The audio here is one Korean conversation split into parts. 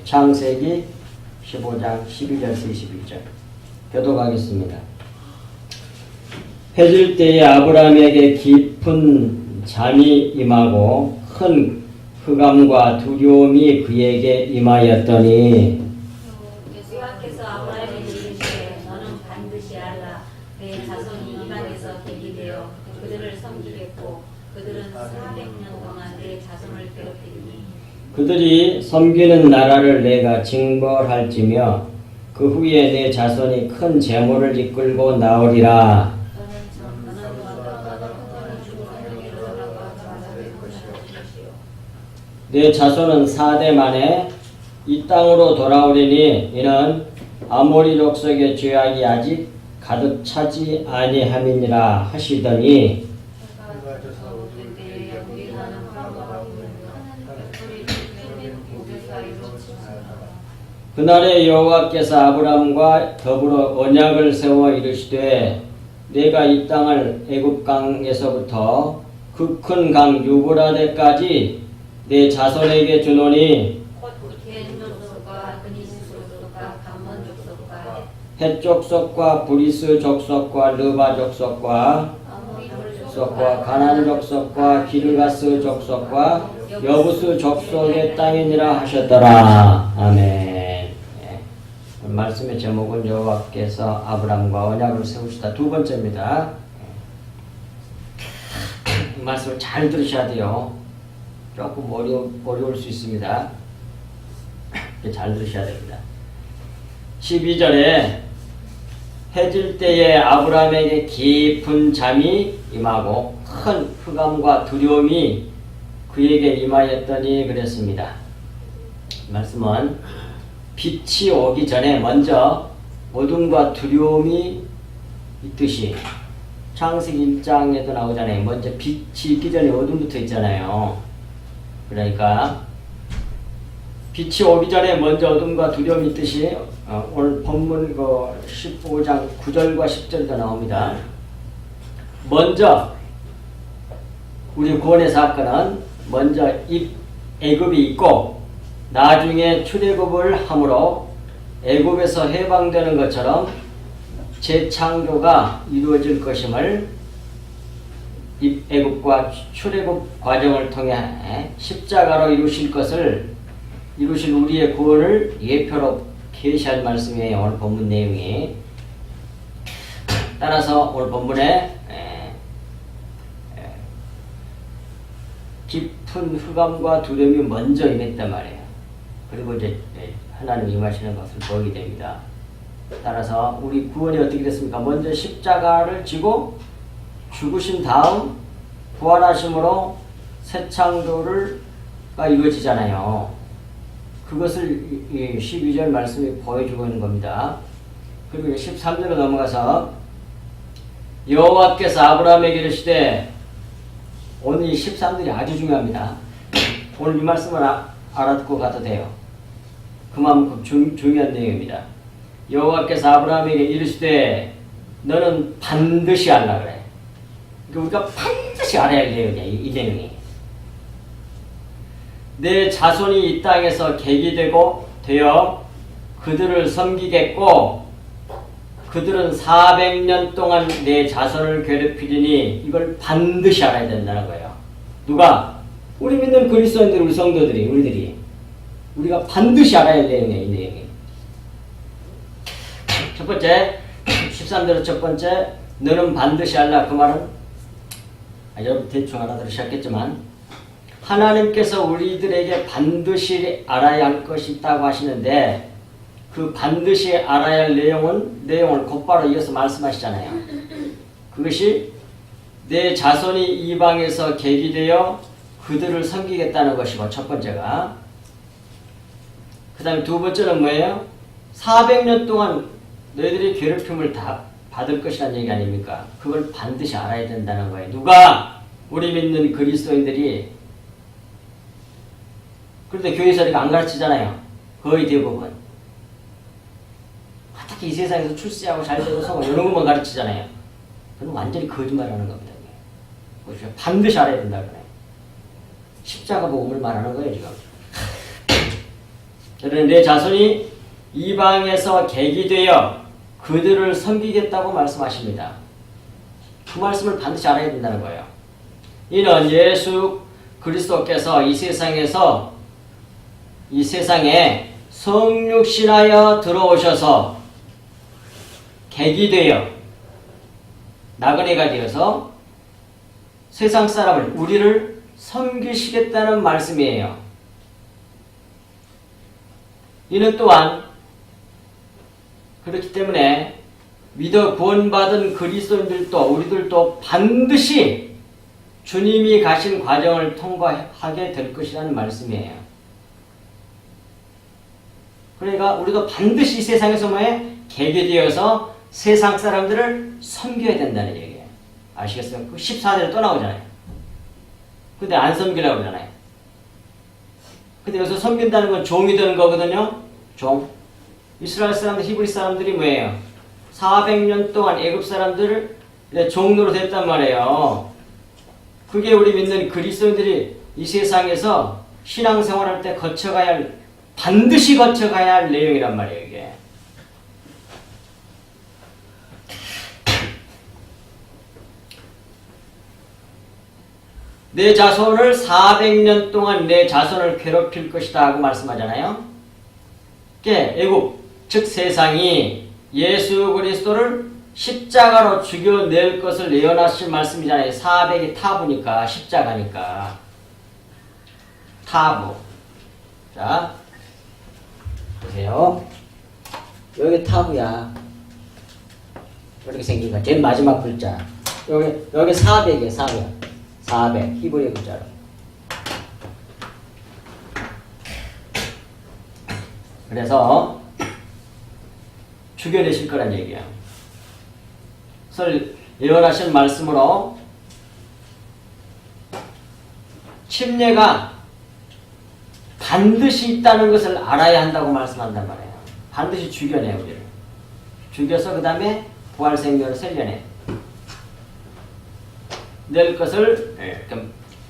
창세기 15장 12절에서 21절 교독하겠습니다. 해질 때에 아브라함에게 깊은 잠이 임하고 큰 흑암과 두려움이 그에게 임하였더니 여호와께서 아브라함에게 이르시되 너는 반드시 알라 내 자손이 이방에서 대기되어 그들을 섬기겠고 그들은 400년 동안 내 자손을 괴롭히리니 그들이 섬기는 나라를 내가 징벌할지며 그 후에 내 자손이 큰 재물을 이끌고 나오리라. 내 자손은 4대 만에 이 땅으로 돌아오리니 이는 아모리 족속의 죄악이 아직 가득 차지 아니함이니라 하시더니 그날에 여호와께서 아브라함과 더불어 언약을 세워 이르시되 내가 이 땅을 애굽 강에서부터 그 큰 강 유브라데까지 내 자손에게 주노니 헷 족속과 브리스 족속과 르바 족속과 가나안 족속과 기르가스 족속과 여부스 족속의 땅이니라 하셨더라. 아멘. 말씀의 제목은 여호와께서 아브라함과 언약을 세우시다. 두 번째입니다. 이 말씀을 잘 들으셔야 돼요. 조금 어려울 수 있습니다. 잘 들으셔야 됩니다. 12절에 해질 때에 아브라함에게 깊은 잠이 임하고 큰 흑암과 두려움이 그에게 임하였더니 그랬습니다. 말씀은 빛이 오기 전에 먼저 어둠과 두려움이 있듯이 창세기 1장에도 나오잖아요. 먼저 빛이 있기 전에 어둠부터 있잖아요. 그러니까 빛이 오기 전에 먼저 어둠과 두려움이 있듯이 오늘 본문 15장 9절과 10절도 나옵니다. 먼저 우리 구원의 사건은 먼저 애굽이 있고 나중에 출애굽을 함으로 애굽에서 해방되는 것처럼 재창조가 이루어질 것임을 애굽과 출애굽 과정을 통해 십자가로 이루실 우리의 구원을 예표로 계시할 말씀이에요. 오늘 본문 내용이. 따라서 오늘 본문에 깊은 흑암과 두려움이 먼저 임했단 말이에요. 그리고 이제 하나님 임하시는 것을 보게 됩니다. 따라서 우리 구원이 어떻게 됐습니까? 먼저 십자가를 지고 죽으신 다음 부활하심으로 새 창조가 이루어지잖아요. 그것을 12절 말씀이 보여주고 있는 겁니다. 그리고 13절로 넘어가서 여호와께서 아브라함에게 이르시되 오늘 이 13절이 아주 중요합니다. 오늘 이 말씀을 알아듣고 가도 돼요. 그만큼 중요한 내용입니다. 여호와께서 아브라함에게 이르시되 너는 반드시 알라 그래. 그러니까 우리가 반드시 알아야 할 내용이야. 이 내용이. 내 자손이 이 땅에서 되어 그들을 섬기겠고 그들은 400년 동안 내 자손을 괴롭히리니 이걸 반드시 알아야 된다는 거예요. 누가? 우리 믿는 그리스도인들, 우리 성도들이, 우리가 반드시 알아야 할 내용이에요. 이 내용이. 첫 번째, 13절의 첫 번째, 너는 반드시 알라. 그 말은 여러분 대충 알아들으셨겠지만 하나님께서 우리들에게 반드시 알아야 할 것이 있다고 하시는데 그 반드시 알아야 할 내용을 곧바로 이어서 말씀하시잖아요. 그것이 내 자손이 이방에서 계기되어 그들을 섬기겠다는 것이고 첫 번째가. 그 다음에 두 번째는 뭐예요? 400년 동안 너희들이 괴롭힘을 다 받을 것이라는 얘기 아닙니까? 그걸 반드시 알아야 된다는 거예요. 누가? 우리 믿는 그리스도인들이. 그런데 교회에서 이렇게 안 가르치잖아요. 거의 대부분. 특히 이 세상에서 출세하고 잘되고 성공 이런 것만 가르치잖아요. 그건 완전히 거짓말하는 겁니다. 그렇죠? 반드시 알아야 된다 그래요. 십자가 복음을 말하는 거예요 지금. 그러나 내 자손이 이방에서 객이 되어 그들을 섬기겠다고 말씀하십니다. 그 말씀을 반드시 알아야 된다는 거예요. 이는 예수 그리스도께서 이 세상에 성육신하여 들어오셔서 객이 되어 나그네가 되어서 세상 사람을 우리를 섬기시겠다는 말씀이에요. 이는 또한 그렇기 때문에 믿어 구원받은 그리스도인들도 우리들도 반드시 주님이 가신 과정을 통과하게 될 것이라는 말씀이에요. 그러니까 우리도 반드시 이 세상에서 객이 되어서 세상 사람들을 섬겨야 된다는 얘기예요. 아시겠어요? 그 14절에 또 나오잖아요. 근데 안 섬기려고 그러잖아요. 근데 여기서 섬긴다는 건 종이 되는 거거든요. 종. 이스라엘 사람들, 히브리 사람들이 뭐예요? 400년 동안 애굽 사람들을 종로로 됐단 말이에요. 그게 우리 믿는 그리스도인들이 이 세상에서 신앙생활할 때 반드시 거쳐가야 할 내용이란 말이에요, 이게. 내 자손을 400년 동안 내 자손을 괴롭힐 것이다 하고 말씀하잖아요. 애굽, 즉 세상이 예수 그리스도를 십자가로 죽여낼 것을 예언하신 말씀이잖아요. 400이 타부니까 십자가니까. 타부. 자, 보세요. 여기 타부야. 이렇게 생긴 거. 제일 마지막 글자. 여기 400이에요. 400. 히브리 글자로. 그래서 죽여내실 거란 얘기야. 그래서 예언하신 말씀으로 침례가 반드시 있다는 것을 알아야 한다고 말씀한단 말이에요. 반드시 죽여내 우리를. 죽여서 그 다음에 부활생명을 살려내. 낼 것을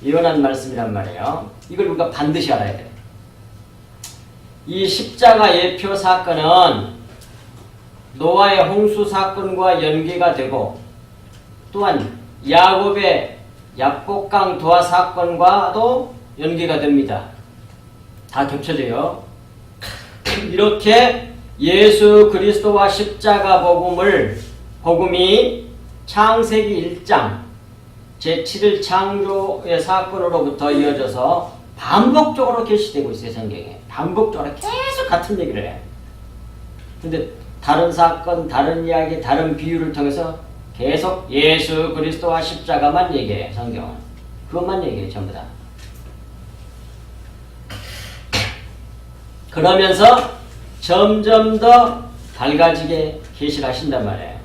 예언한 말씀이란 말이에요. 이걸 우리가 반드시 알아야 돼요. 이 십자가 예표 사건은 노아의 홍수 사건과 연계가 되고 또한 야곱의 약복강 도화 사건과도 연계가 됩니다. 다 겹쳐져요. 이렇게 예수 그리스도와 십자가 복음이 창세기 1장 제7일 창조의 사건으로부터 이어져서 반복적으로 계시되고 있어요. 성경에. 반복적으로 계속 같은 얘기를 해요. 근데 다른 사건, 다른 이야기, 다른 비유를 통해서 계속 예수 그리스도와 십자가만 얘기해요. 성경은. 그것만 얘기해요. 전부 다. 그러면서 점점 더 밝아지게 계시를 하신단 말이에요.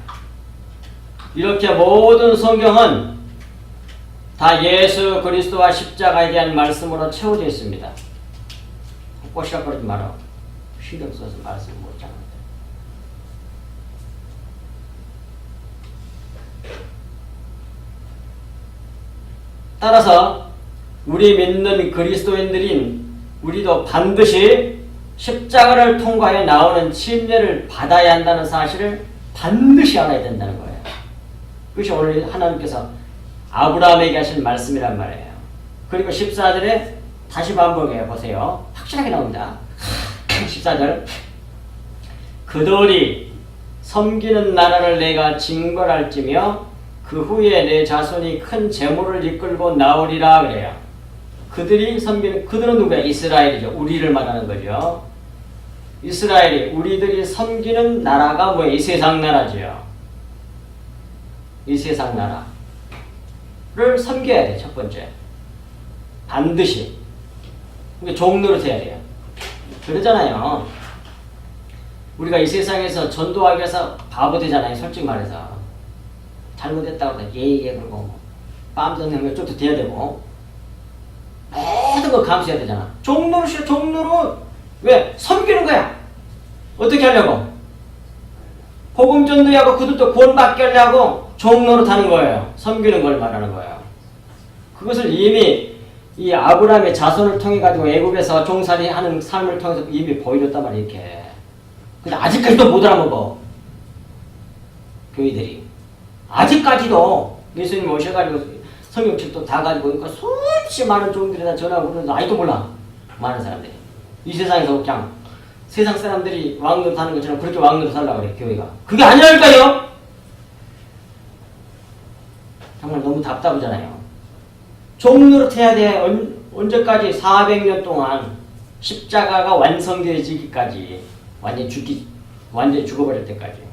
이렇게 모든 성경은 다 예수 그리스도와 십자가에 대한 말씀으로 채워져 있습니다. 꼬시락거리지 마라. 신경 써서 말씀 못 잡는다. 따라서 우리 믿는 그리스도인들인 우리도 반드시 십자가를 통과해 나오는 침례를 받아야 한다는 사실을 반드시 알아야 된다는 거예요. 그것이 오늘 하나님께서 아브라함에게 하신 말씀이란 말이에요. 그리고 14절에 다시 반복해요. 보세요. 확실하게 나옵니다. 14절 그들이 섬기는 나라를 내가 징벌할지며 그 후에 내 자손이 큰 재물을 이끌고 나오리라 그래요. 그들이 섬기는, 그들은 누구야? 이스라엘이죠. 우리를 말하는 거죠. 이스라엘이, 우리들이 섬기는 나라가 뭐예요? 이 세상 나라죠. 이 세상 나라를 섬겨야 돼. 첫 번째. 반드시. 그게 종노릇 해야 돼요. 그러잖아요. 우리가 이 세상에서 전도하기 위해서 바보 되잖아요. 솔직히 말해서. 잘못했다고 해서 예예 그러고 빰 젖는 거 쪽도 돼야 되고 모든 거 감수해야 되잖아. 종노릇이야. 종노릇. 왜? 섬기는 거야. 어떻게 하려고? 복음 전도하고 그들도 구원받게 하려고 종노릇 하는 거예요. 섬기는 걸 말하는 거예요. 그것을 이미 이 아브라함의 자손을 통해 가지고 애굽에서 종살이하는 삶을 통해서 이미 보여줬단 말이야 이렇게. 근데 아직까지도 못 알아먹어 교회들이. 아직까지도 예수님 오셔가지고 성경책도 다 가지고 그러니까 수없이 많은 종들이 다 전하고 그러는데 아직도 몰라 많은 사람들이. 이 세상에서 그냥 세상 사람들이 왕노릇 하는 것처럼 그렇게 왕노릇 살라고 그래 교회가. 그게 아니라니까요. 정말 너무 답답하잖아요. 종노릇 해야 돼. 언제까지? 400년 동안 십자가가 완성되어지기까지 완전히 죽어버릴 때까지.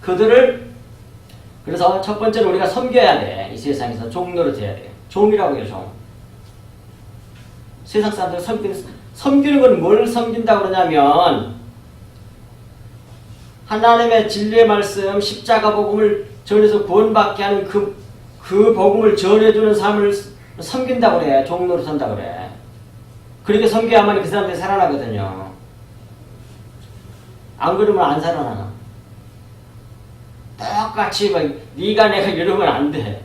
그들을 그래서 첫 번째로 우리가 섬겨야 돼. 이 세상에서 종노릇 해야 돼. 종이라고 해요. 종. 세상 사람들 섬기는 건 뭘 섬긴다고 그러냐면 하나님의 진리의 말씀 십자가 복음을 전해서 구원받게 하는 그 복음을 전해주는 삶을 섬긴다고 그래. 종로로 선다고 그래. 그렇게 섬겨야만 그 사람들이 살아나거든요. 안 그러면 안 살아나. 똑같이 막 네가 내가 이러면 안 돼.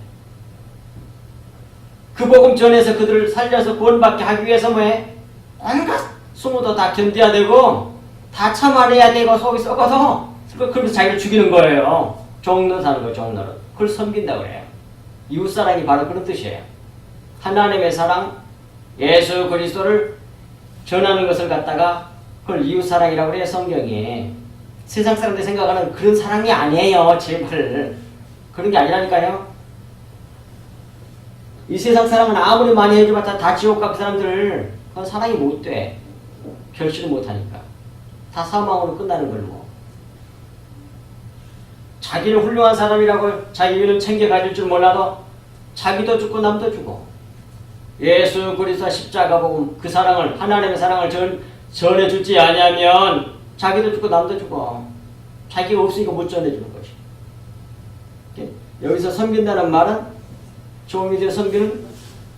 그 복음 전해서 그들을 살려서 구원받게 하기 위해서 뭐해? 온갖 수모도 다 견뎌야 되고 다 참아내야 되고 속이 썩어서 그러면서 자기를 죽이는 거예요. 종노릇 하는 거예요. 종노릇. 그걸 섬긴다고 그래요. 이웃사랑이 바로 그런 뜻이에요. 하나님의 사랑, 예수 그리스도를 전하는 것을 갖다가 그걸 이웃사랑이라고 그래요. 성경이. 세상 사람들이 생각하는 그런 사랑이 아니에요. 제발. 그런 게 아니라니까요. 이 세상 사랑은 아무리 많이 해줘봤자 다 지옥 가 그 사람들 그건 사랑이 못 돼. 결실을 못하니까. 다 사망으로 끝나는 걸 뭐. 자기는 훌륭한 사람이라고 자기는 챙겨가질 줄 몰라도 자기도 죽고 남도 죽고 예수 그리스도 십자가 복음 그 사랑을 하나님의 사랑을 전해주지 아니하면 자기도 죽고 남도 죽고 자기가 없으니까 못 전해주는 것이. 여기서 섬긴다는 말은 종이들 섬기는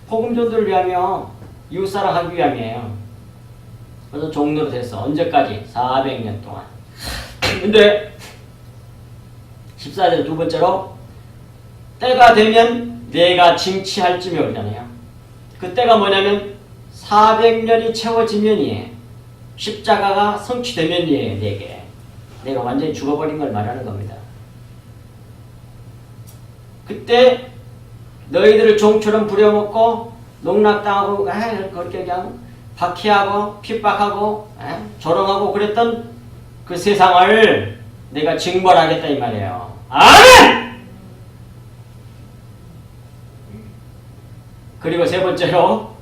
복음 전도를 위하며 이웃사랑하기 위함이에요. 그래서 종로로 됐어. 언제까지? 400년 동안. 근데 14절 두 번째로 때가 되면 내가 징치할 쯤이 오잖아요. 그 때가 뭐냐면 400년이 채워지면이에요. 십자가가 성취되면이에요. 내게. 내가 완전히 죽어버린 걸 말하는 겁니다. 그때 너희들을 종처럼 부려먹고 농락당하고 그렇게 그냥 박해하고 핍박하고 조롱하고 그랬던 그 세상을 내가 징벌하겠다 이 말이에요. 아멘! 그리고 세 번째로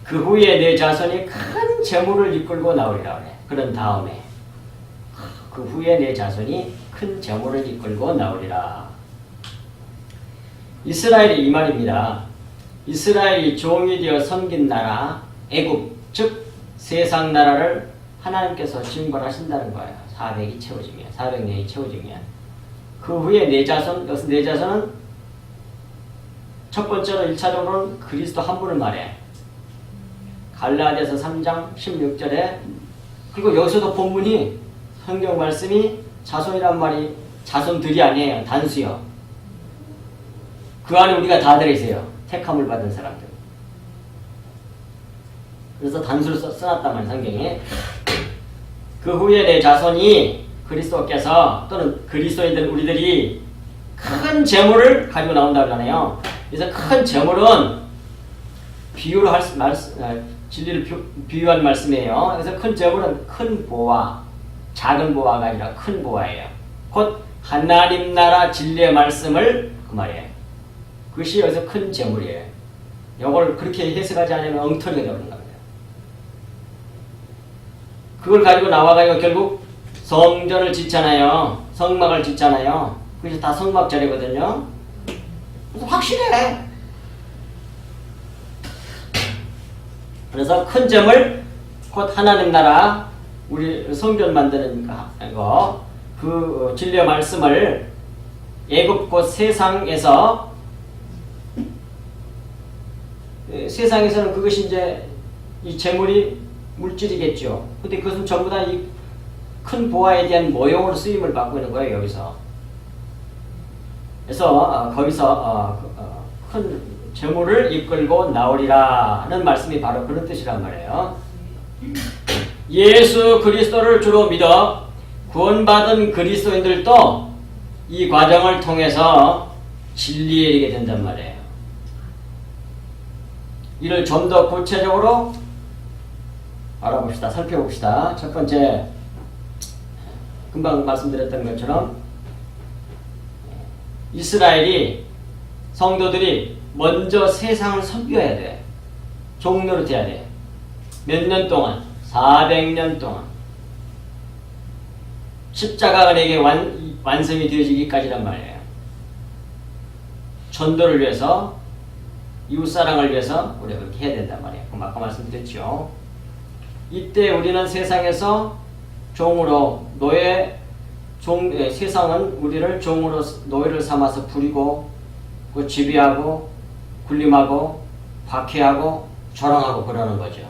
그 후에 내 자손이 큰 재물을 이끌고 나오리라 그래. 그런 다음에 그 후에 내 자손이 큰 재물을 이끌고 나오리라. 이스라엘이 이 말입니다. 이스라엘이 종이 되어 섬긴 나라 애굽 즉 세상 나라를 하나님께서 징벌하신다는 거예요. 400이 채워지면 400년이 채워지면 그 후에 내 자손 여기서 내 자손은 첫 번째로 1차적으로는 그리스도 한 분을 말해. 갈라디아서 3장 16절에 그리고 여기서도 본문이 성경 말씀이 자손이란 말이 자손들이 아니에요. 단수요. 그 안에 우리가 다 들어있어요. 택함을 받은 사람들. 그래서 단수를 써놨단 말이에요. 성경에. 그 후에 내 자손이 그리스도께서 또는 그리스도인들 우리들이 큰 재물을 가지고 나온다고 하잖아요. 그래서 큰 재물은 비유로 진리를 비유한 말씀이에요. 그래서 큰 재물은 큰 보화, 작은 보화가 아니라 큰 보화예요. 곧 하나님 나라 진리의 말씀을 그 말이에요. 그것이 여기서 큰 재물이에요. 이걸 그렇게 해석하지 않으면 엉터리가 되는 겁니다. 그걸 가지고 나와가지고 결국 성전을 짓잖아요. 성막을 짓잖아요. 그래서 다 성막절이거든요. 그래서 확실해. 그래서 큰 재물, 곧 하나님 나라, 우리 성전 만드는 거, 그 진리의 말씀을 애굽 곧 세상에서는 그것이 이제 이 재물이 물질이겠죠. 근데 그것은 전부 다 이 큰 보화에 대한 모형으로 쓰임을 받고 있는 거예요, 여기서. 그래서 거기서 큰 재물을 이끌고 나오리라 하는 말씀이 바로 그런 뜻이란 말이에요. 예수 그리스도를 주로 믿어 구원받은 그리스도인들도 이 과정을 통해서 진리에 이르게 된단 말이에요. 이를 좀 더 구체적으로 알아봅시다. 살펴봅시다. 첫 번째, 금방 말씀드렸던 것처럼 이스라엘이 성도들이 먼저 세상을 섬겨야 돼. 종로로 돼야 돼. 몇 년 동안? 400년 동안. 십자가가 내게 완성이 되어지기까지란 말이에요. 전도를 위해서, 이웃사랑을 위해서 우리가 그렇게 해야 된단 말이에요. 아까 말씀드렸죠. 이때 우리는 세상에서 종으로 세상은 우리를 종으로 노예를 삼아서 부리고 그 지배하고 군림하고 박해하고 조롱하고 그러는 거죠.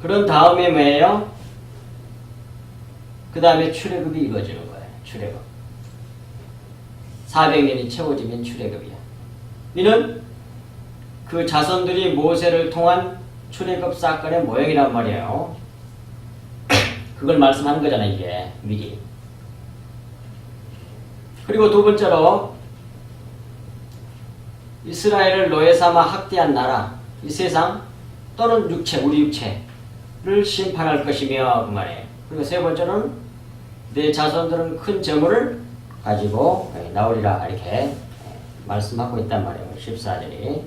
그런 다음에 뭐예요? 그 다음에 출애굽이 이루어지는 거예요. 출애굽. 400년이 채워지면 출애굽이야. 이는 그 자손들이 모세를 통한 출애굽 사건의 모형이란 말이에요. 그걸 말씀하는 거잖아, 이게 미리. 그리고 두 번째로 이스라엘을 노예 삼아 학대한 나라, 이 세상 또는 육체, 우리 육체를 심판할 것이며 그 말이에요. 그리고 세 번째는 내 자손들은 큰 재물을 가지고 나오리라 이렇게 말씀하고 있단 말이에요. 14절이.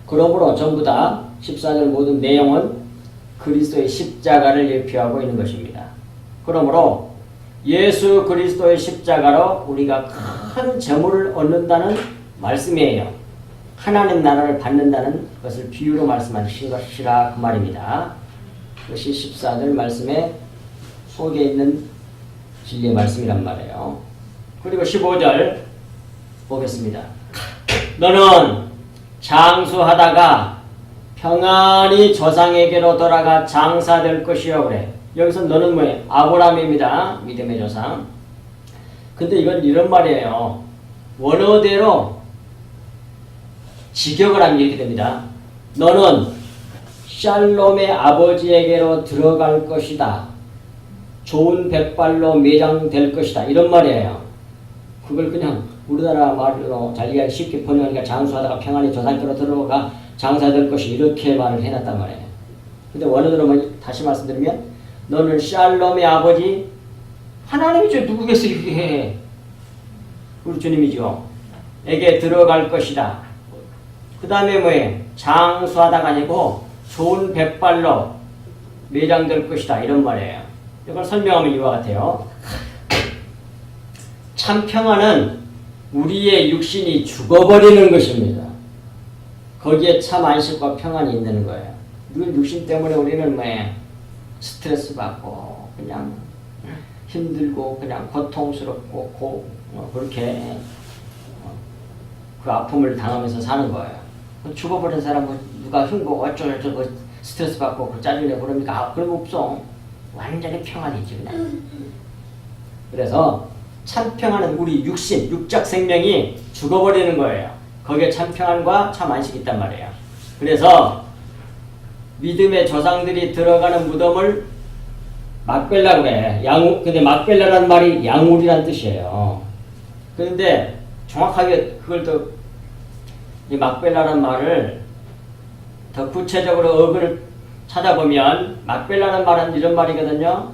그러므로 전부 다 14절 모든 내용은 그리스도의 십자가를 예표하고 있는 것입니다. 그러므로 예수 그리스도의 십자가로 우리가 큰 재물을 얻는다는 말씀이에요. 하나님 나라를 받는다는 것을 비유로 말씀하신 것이라 그 말입니다. 그것이 14절 말씀에 속에 있는 진리의 말씀이란 말이에요. 그리고 15절 보겠습니다. 너는 장수하다가 평안히 조상에게로 돌아가 장사될 것이요 그래. 여기서 너는 뭐예요? 아브라함입니다. 믿음의 조상. 근데 이건 이런 말이에요. 원어대로 직역을 하면 이렇게 됩니다. 너는 샬롬의 아버지에게로 들어갈 것이다. 좋은 백발로 매장될 것이다. 이런 말이에요. 그걸 그냥 우리나라 말로 자기가 쉽게 번역하니까 장수하다가 평안히 조상께로 들어가 장사될 것이 이렇게 말을 해놨단 말이에요. 근데 원어대로 다시 말씀드리면 너는 샬롬의 아버지 하나님이죠. 누구겠어요 이게. 우리 주님이죠. 에게 들어갈 것이다. 그 다음에 뭐예요? 장수하다가 아니고 좋은 백발로 매장될 것이다. 이런 말이에요. 이걸 설명하면 이와 같아요. 참 평안은 우리의 육신이 죽어버리는 것입니다. 거기에 참 안식과 평안이 있는 거예요. 늘 육신 때문에 우리는 뭐예요? 스트레스 받고 그냥 힘들고 그냥 고통스럽고 그렇게 그 아픔을 당하면서 사는 거예요. 죽어버린 사람은 누가 흉보 어쩌고 스트레스 받고 짜증내고 그러니까 그런 거 없어. 완전히 평안이지 그냥. 그래서 참 평안은 우리 육신, 육적 생명이 죽어버리는 거예요. 거기에 참 평안과 참 안식이 있단 말이에요. 그래서 믿음의 조상들이 들어가는 무덤을 막벨라 그래. 근데 막벨라라는 말이 양울이란 뜻이에요. 그런데 정확하게 그걸 더 이 막벨라라는 말을 더 구체적으로 어근을 찾아보면 막벨라라는 말은 이런 말이거든요.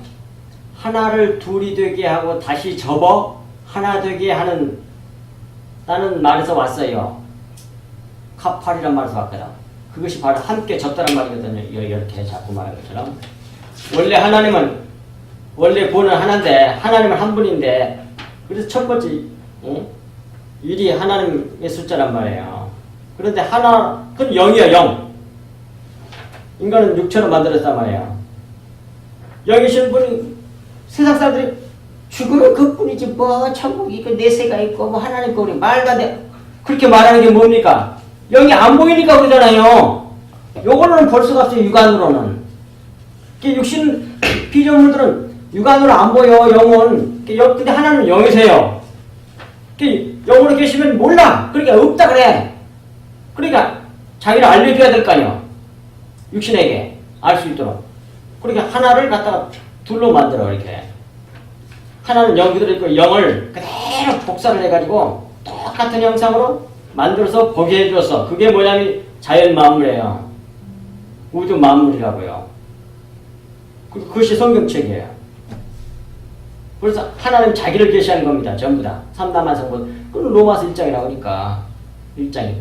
하나를 둘이 되게 하고 다시 접어 하나 되게 하는 다는 말에서 왔어요. 카팔이란 말에서 왔거든. 그것이 바로 함께 졌다는 말이거든요. 이렇게 자꾸 말하는 것처럼. 원래 하나님은 원래 본은 하나인데 하나님은 한 분인데 그래서 첫 번째 일이 하나님의 숫자란 말이에요. 그런데 하나 그건 0이야 0. 인간은 육체로 만들었단 말이에요. 0이신 분이 세상 사람들이 죽으면 그뿐이지 뭐 천국이 있고 내세가 있고 뭐 하나님 거리 말도 안 돼. 그렇게 말하는 게 뭡니까? 0이 안 보이니까 그러잖아요. 요거는 볼 수가 없어요. 육안으로는. 육신 피조물들은 육안으로 안 보여. 0은. 근데 하나는 0이세요. 영으로 계시면 몰라. 그러니까 없다 그래. 그러니까 자기를 알려줘야 될 거 아니야. 육신에게 알 수 있도록. 그러니까 하나를 갖다가 둘로 만들어 이렇게. 하나는 영 그대로 있고 영을 그대로 복사를 해가지고 똑같은 형상으로 만들어서 보게 해줬어. 그게 뭐냐면 자연 만물이에요. 우주 만물이라고요. 그것이 성경책이에요. 그래서 하나는 자기를 계시하는 겁니다. 전부 다. 삼남한 성분. 그건 로마서 1장에 나오니까. 1장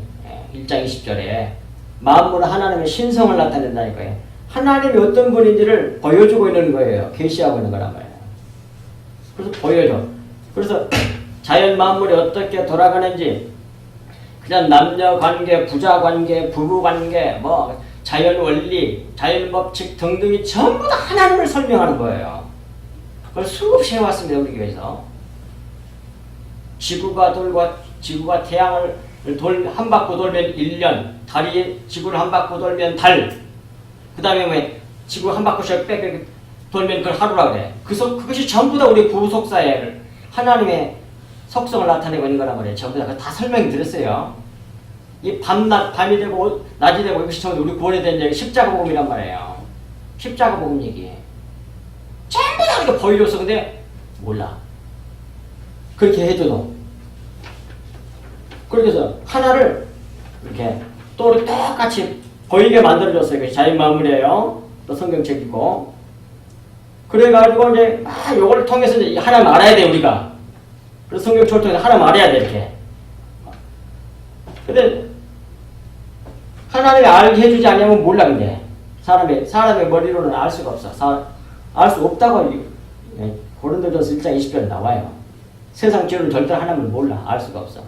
20절에 만물은 하나님의 신성을 나타낸다니까요. 하나님이 어떤 분인지를 보여주고 있는 거예요. 계시하고 있는 거란 말이에요. 그래서 보여줘. 그래서 자연 만물이 어떻게 돌아가는지 그냥 남녀 관계, 부자 관계, 부부 관계, 뭐 자연 원리, 자연 법칙 등등이 전부 다 하나님을 설명하는 거예요. 그걸 수없이 해왔습니다. 우리 교회에서. 지구가 태양을 한 바퀴 돌면 1년, 달이 지구를 한 바퀴 돌면 달, 그 다음에 뭐 지구 한 바퀴씩 빼 돌면 그걸 하루라 그래. 그것이 전부 다 우리 구속사에 하나님의 속성을 나타내고 있는 거란 말이에요. 전부 다 설명이 드렸어요. 이 밤이 되고 낮이 되고 이것이 전부 우리 구원에 대한 얘기 십자가 복음이란 말이에요. 십자가 복음 얘기. 전부 다 이렇게 보여줬어. 근데 몰라. 그렇게 해줘도. 그렇게 해서 하나를 이렇게 또 똑같이 보이게 만들어줬어요. 그것이 자연 마음이에요. 또 성경책이고. 그래가지고 이제 요걸 통해서 이제 하나님 알아야 돼 우리가. 그래서 성경책을 통해서 하나님 알아야 돼 이렇게. 근데 하나님이 알게 해주지 않으면 몰라 근데 사람의 머리로는 알 수가 없어. 알 수 없다고 고린도전서 1장 20절에 나와요. 세상 지혜는 절대 하나님을 몰라. 알 수가 없어.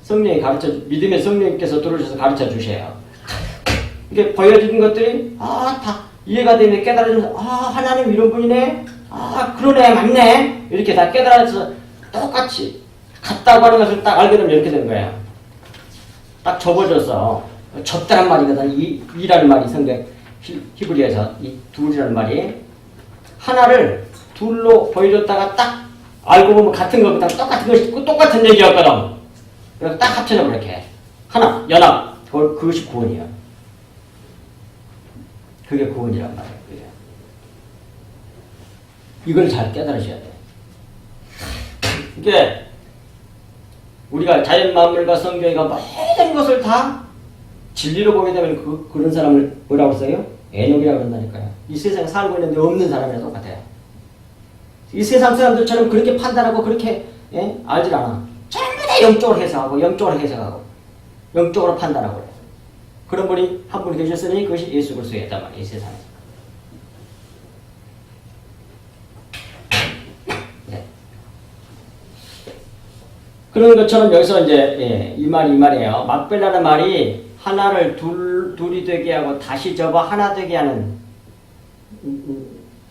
성령이 믿음의 성령님께서 들어오셔서 가르쳐 주셔요. 이게 보여진 것들이 다 이해가 되면 깨달아지면서 하나님 이런 분이네. 그러네 맞네. 이렇게 다 깨달아서 똑같이 같다고 하는 것을 딱 알게 되면 이렇게 되는 거예요. 딱 접어져서 접다란 말이거든. 이라는 말이 성경 히브리에서 이 둘이라는 말이 하나를 둘로 보여줬다가 딱 알고 보면 같은 것보다 똑같은 것이 똑같은 얘기였거든. 그래서 딱 합쳐져 이렇게 하나 연합 그것이 구원이야. 그게 구원이란 말이에요. 그게. 이걸 잘 깨달으셔야 돼. 이게 우리가 자연 만물과 성경이가 모든 것을 다 진리로 보게 되면 그런 사람을 뭐라고 써요? 에녹이라고 그런다니까요. 이 세상에 살고 있는데 없는 사람이랑 똑같아요. 이 세상 사람들처럼 그렇게 판단하고 그렇게 알질 않아. 전부 다 영적으로 해석하고 영적으로 판단하고 그래요. 그런 분이 한 분 계셨으니 그것이 예수 그리스도였단 말이에요. 이 세상에서. 네. 그런 것처럼 여기서 이제 이 말이에요. 막벨라는 말이 하나를 둘이 되게 하고 다시 접어 하나 되게 하는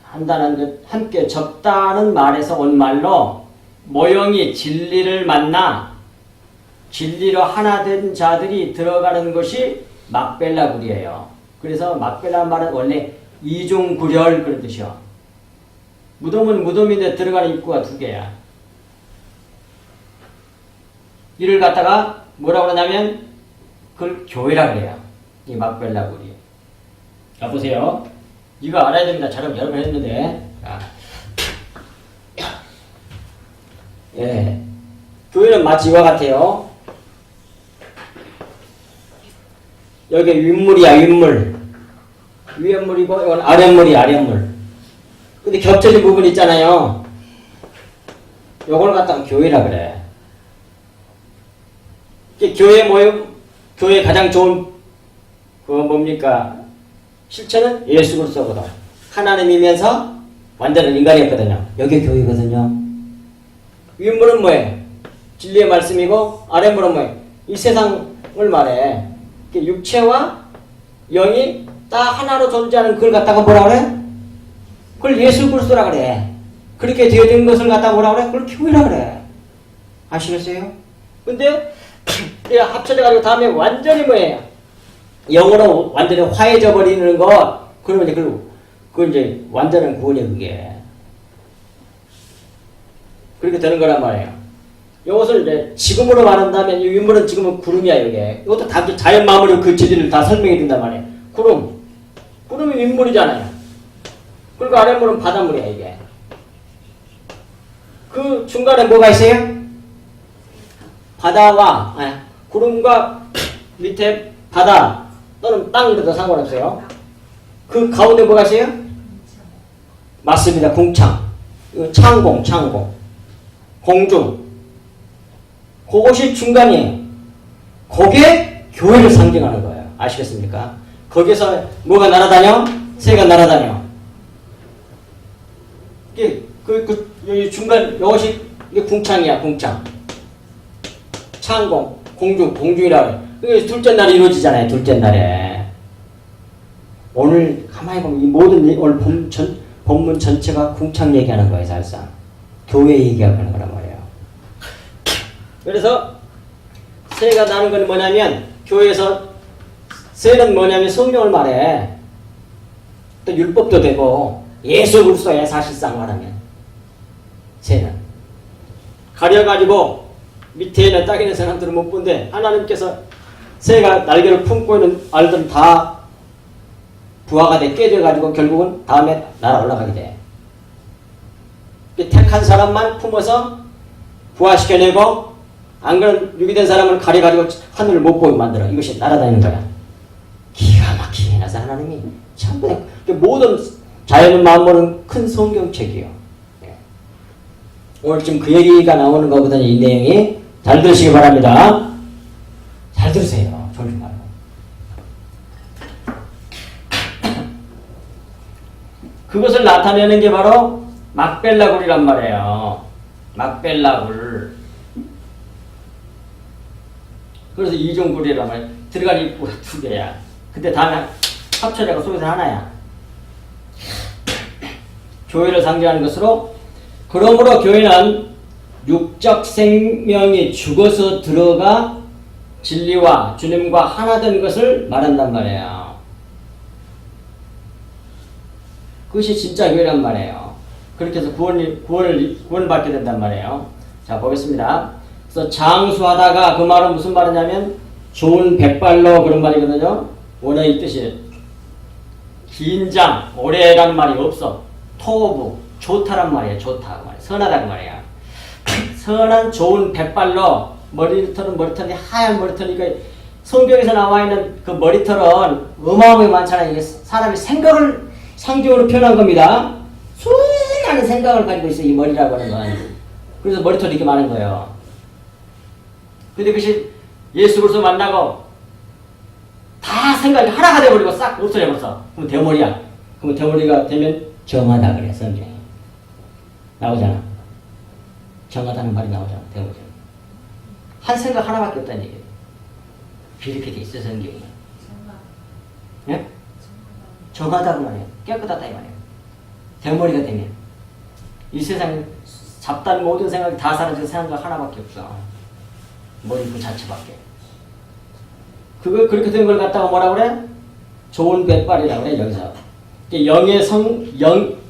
한다는 것, 함께 접다는 말에서 온 말로 모형이 진리를 만나 진리로 하나 된 자들이 들어가는 것이 막벨라굴이에요. 그래서 막벨라 말은 원래 이중구렬 그런 뜻이요. 무덤은 무덤인데 들어가는 입구가 두 개야. 이를 갖다가 뭐라고 그러냐면 그걸 교회라 그래요. 이 막벨라굴이. 자 보세요. 이거 알아야 됩니다. 촬영 여러 번 했는데. 예. 교회는 마치 이와 같아요. 여기 윗물이야, 윗물. 위에 물이고, 이건 아랫물이야, 아랫물. 근데 겹쳐진 부분 있잖아요. 요걸 갖다가 교회라 그래. 교회 모임, 교회 가장 좋은, 그거 뭡니까? 실체는 예수 그리스도거든. 하나님이면서 완전한 인간이었거든요. 여기 교회거든요. 윗물은 뭐예요? 진리의 말씀이고, 아랫물은 뭐예요? 이 세상을 말해. 육체와 영이 딱 하나로 존재하는 그걸 갖다가 뭐라 그래? 그걸 예수 그리스도라 그래. 그렇게 되어진 것을 갖다가 뭐라 그래? 그걸 교회라 그래. 아시겠어요? 근데 합쳐져가지고 다음에 완전히 뭐예요? 영으로 완전히 화해져 버리는 것, 그러면 이제 그건 이제 완전한 구원이에요, 그게. 그렇게 되는 거란 말이에요. 이것을 이제 지금으로 말한다면 이 윗물은 지금은 구름이야 이게. 이것도 다 자연 마무리 그 지리를 다 설명해 준단 말이에요. 구름. 구름이 윗물이잖아요. 그리고 아랫물은 바닷물이야 이게. 그 중간에 뭐가 있어요? 바다와 구름과 밑에 바다 또는 땅 그래도 상관없어요. 그 가운데 뭐가 있어요? 맞습니다. 궁창. 창공. 공중. 그것이 중간이에요. 거기에 교회를 상징하는 거예요. 아시겠습니까? 거기서 뭐가 날아다녀? 새가 날아다녀. 여기 중간, 이것이 궁창이야, 궁창. 창공, 공중이라고 해요. 그게 둘째 날에 이루어지잖아요, 둘째 날에. 오늘 가만히 보면 이 모든 오늘 본문 전체가 궁창 얘기하는 거예요, 사실상. 교회 얘기하는 거란 말이에요. 그래서 새가 나는 건 뭐냐면 교회에서 새는 뭐냐면 성령을 말해. 또 율법도 되고 예수 그리스도야 사실상 말하면 새는 가려가지고 밑에 있는 땅에 있는 사람들은 못 본데 하나님께서 새가 날개를 품고 있는 알들은 다 부화가 돼 깨져가지고 결국은 다음에 날아 올라가게 돼. 택한 사람만 품어서 부화시켜내고 안 그런 유기된 사람을 가려가지고 하늘을 못 보게 만들어. 이것이 날아다니는 거야. 기가 막히게 해놔서 하나님이 참 모든 자연의 마음으로는 큰 성경책이에요. 오늘 지금 그 얘기가 나오는 거거든요. 이 내용이. 잘 들으시기 바랍니다. 잘 들으세요. 졸지 말고. 그것을 나타내는 게 바로 막벨라굴이란 말이에요. 막벨라굴. 그래서 이종굴이란 말이에요. 들어갈 입구가 두 개야. 근데 다 합쳐져서 속에서 하나야. 교회를 상징하는 것으로 그러므로 교회는 육적 생명이 죽어서 들어가 진리와 주님과 하나 된 것을 말한단 말이에요. 그것이 진짜 교회란 말이에요. 그렇게 해서 구원을 받게 된단 말이에요. 자, 보겠습니다. 그래서 장수하다가 그 말은 무슨 말이냐면 좋은 백발로 그런 말이거든요. 원어의 뜻이 긴장, 오래라는 말이 없어. 토부, 좋다란 말이에요. 좋다. 선하다는 말이야. 선한 좋은 백발로 머리털이 하얀 머리털이니까 성경에서 나와 있는 그 머리털은 어마어마하게 많잖아요. 이게 사람이 생각을 상징으로 표현한 겁니다. 수많은 생각을 가지고 있어요. 이 머리라고 하는 건. 그래서 머리털이 이렇게 많은 거예요. 근데 그것이 예수 그리스도 만나고 다 생각이 하나가 돼버리고 싹 없어져버렸어. 그럼 대머리야. 그럼 대머리가 되면 정하다 그래. 성경에 나오잖아. 정하다는 말이 나오잖아. 대머리. 한 생각 하나밖에 없다는 얘기예요. 이렇게 돼 있어 성경이. 예? 정하다고 말이에요. 깨끗하다 이 말이에요. 대머리가 되면 이 세상에 잡다한 모든 생각이 다 사라지고 생각 하나밖에 없어. 머리 그 자체밖에. 그걸 그렇게 된 걸 갖다가 뭐라 그래? 좋은 백발이라고 그래 여기서.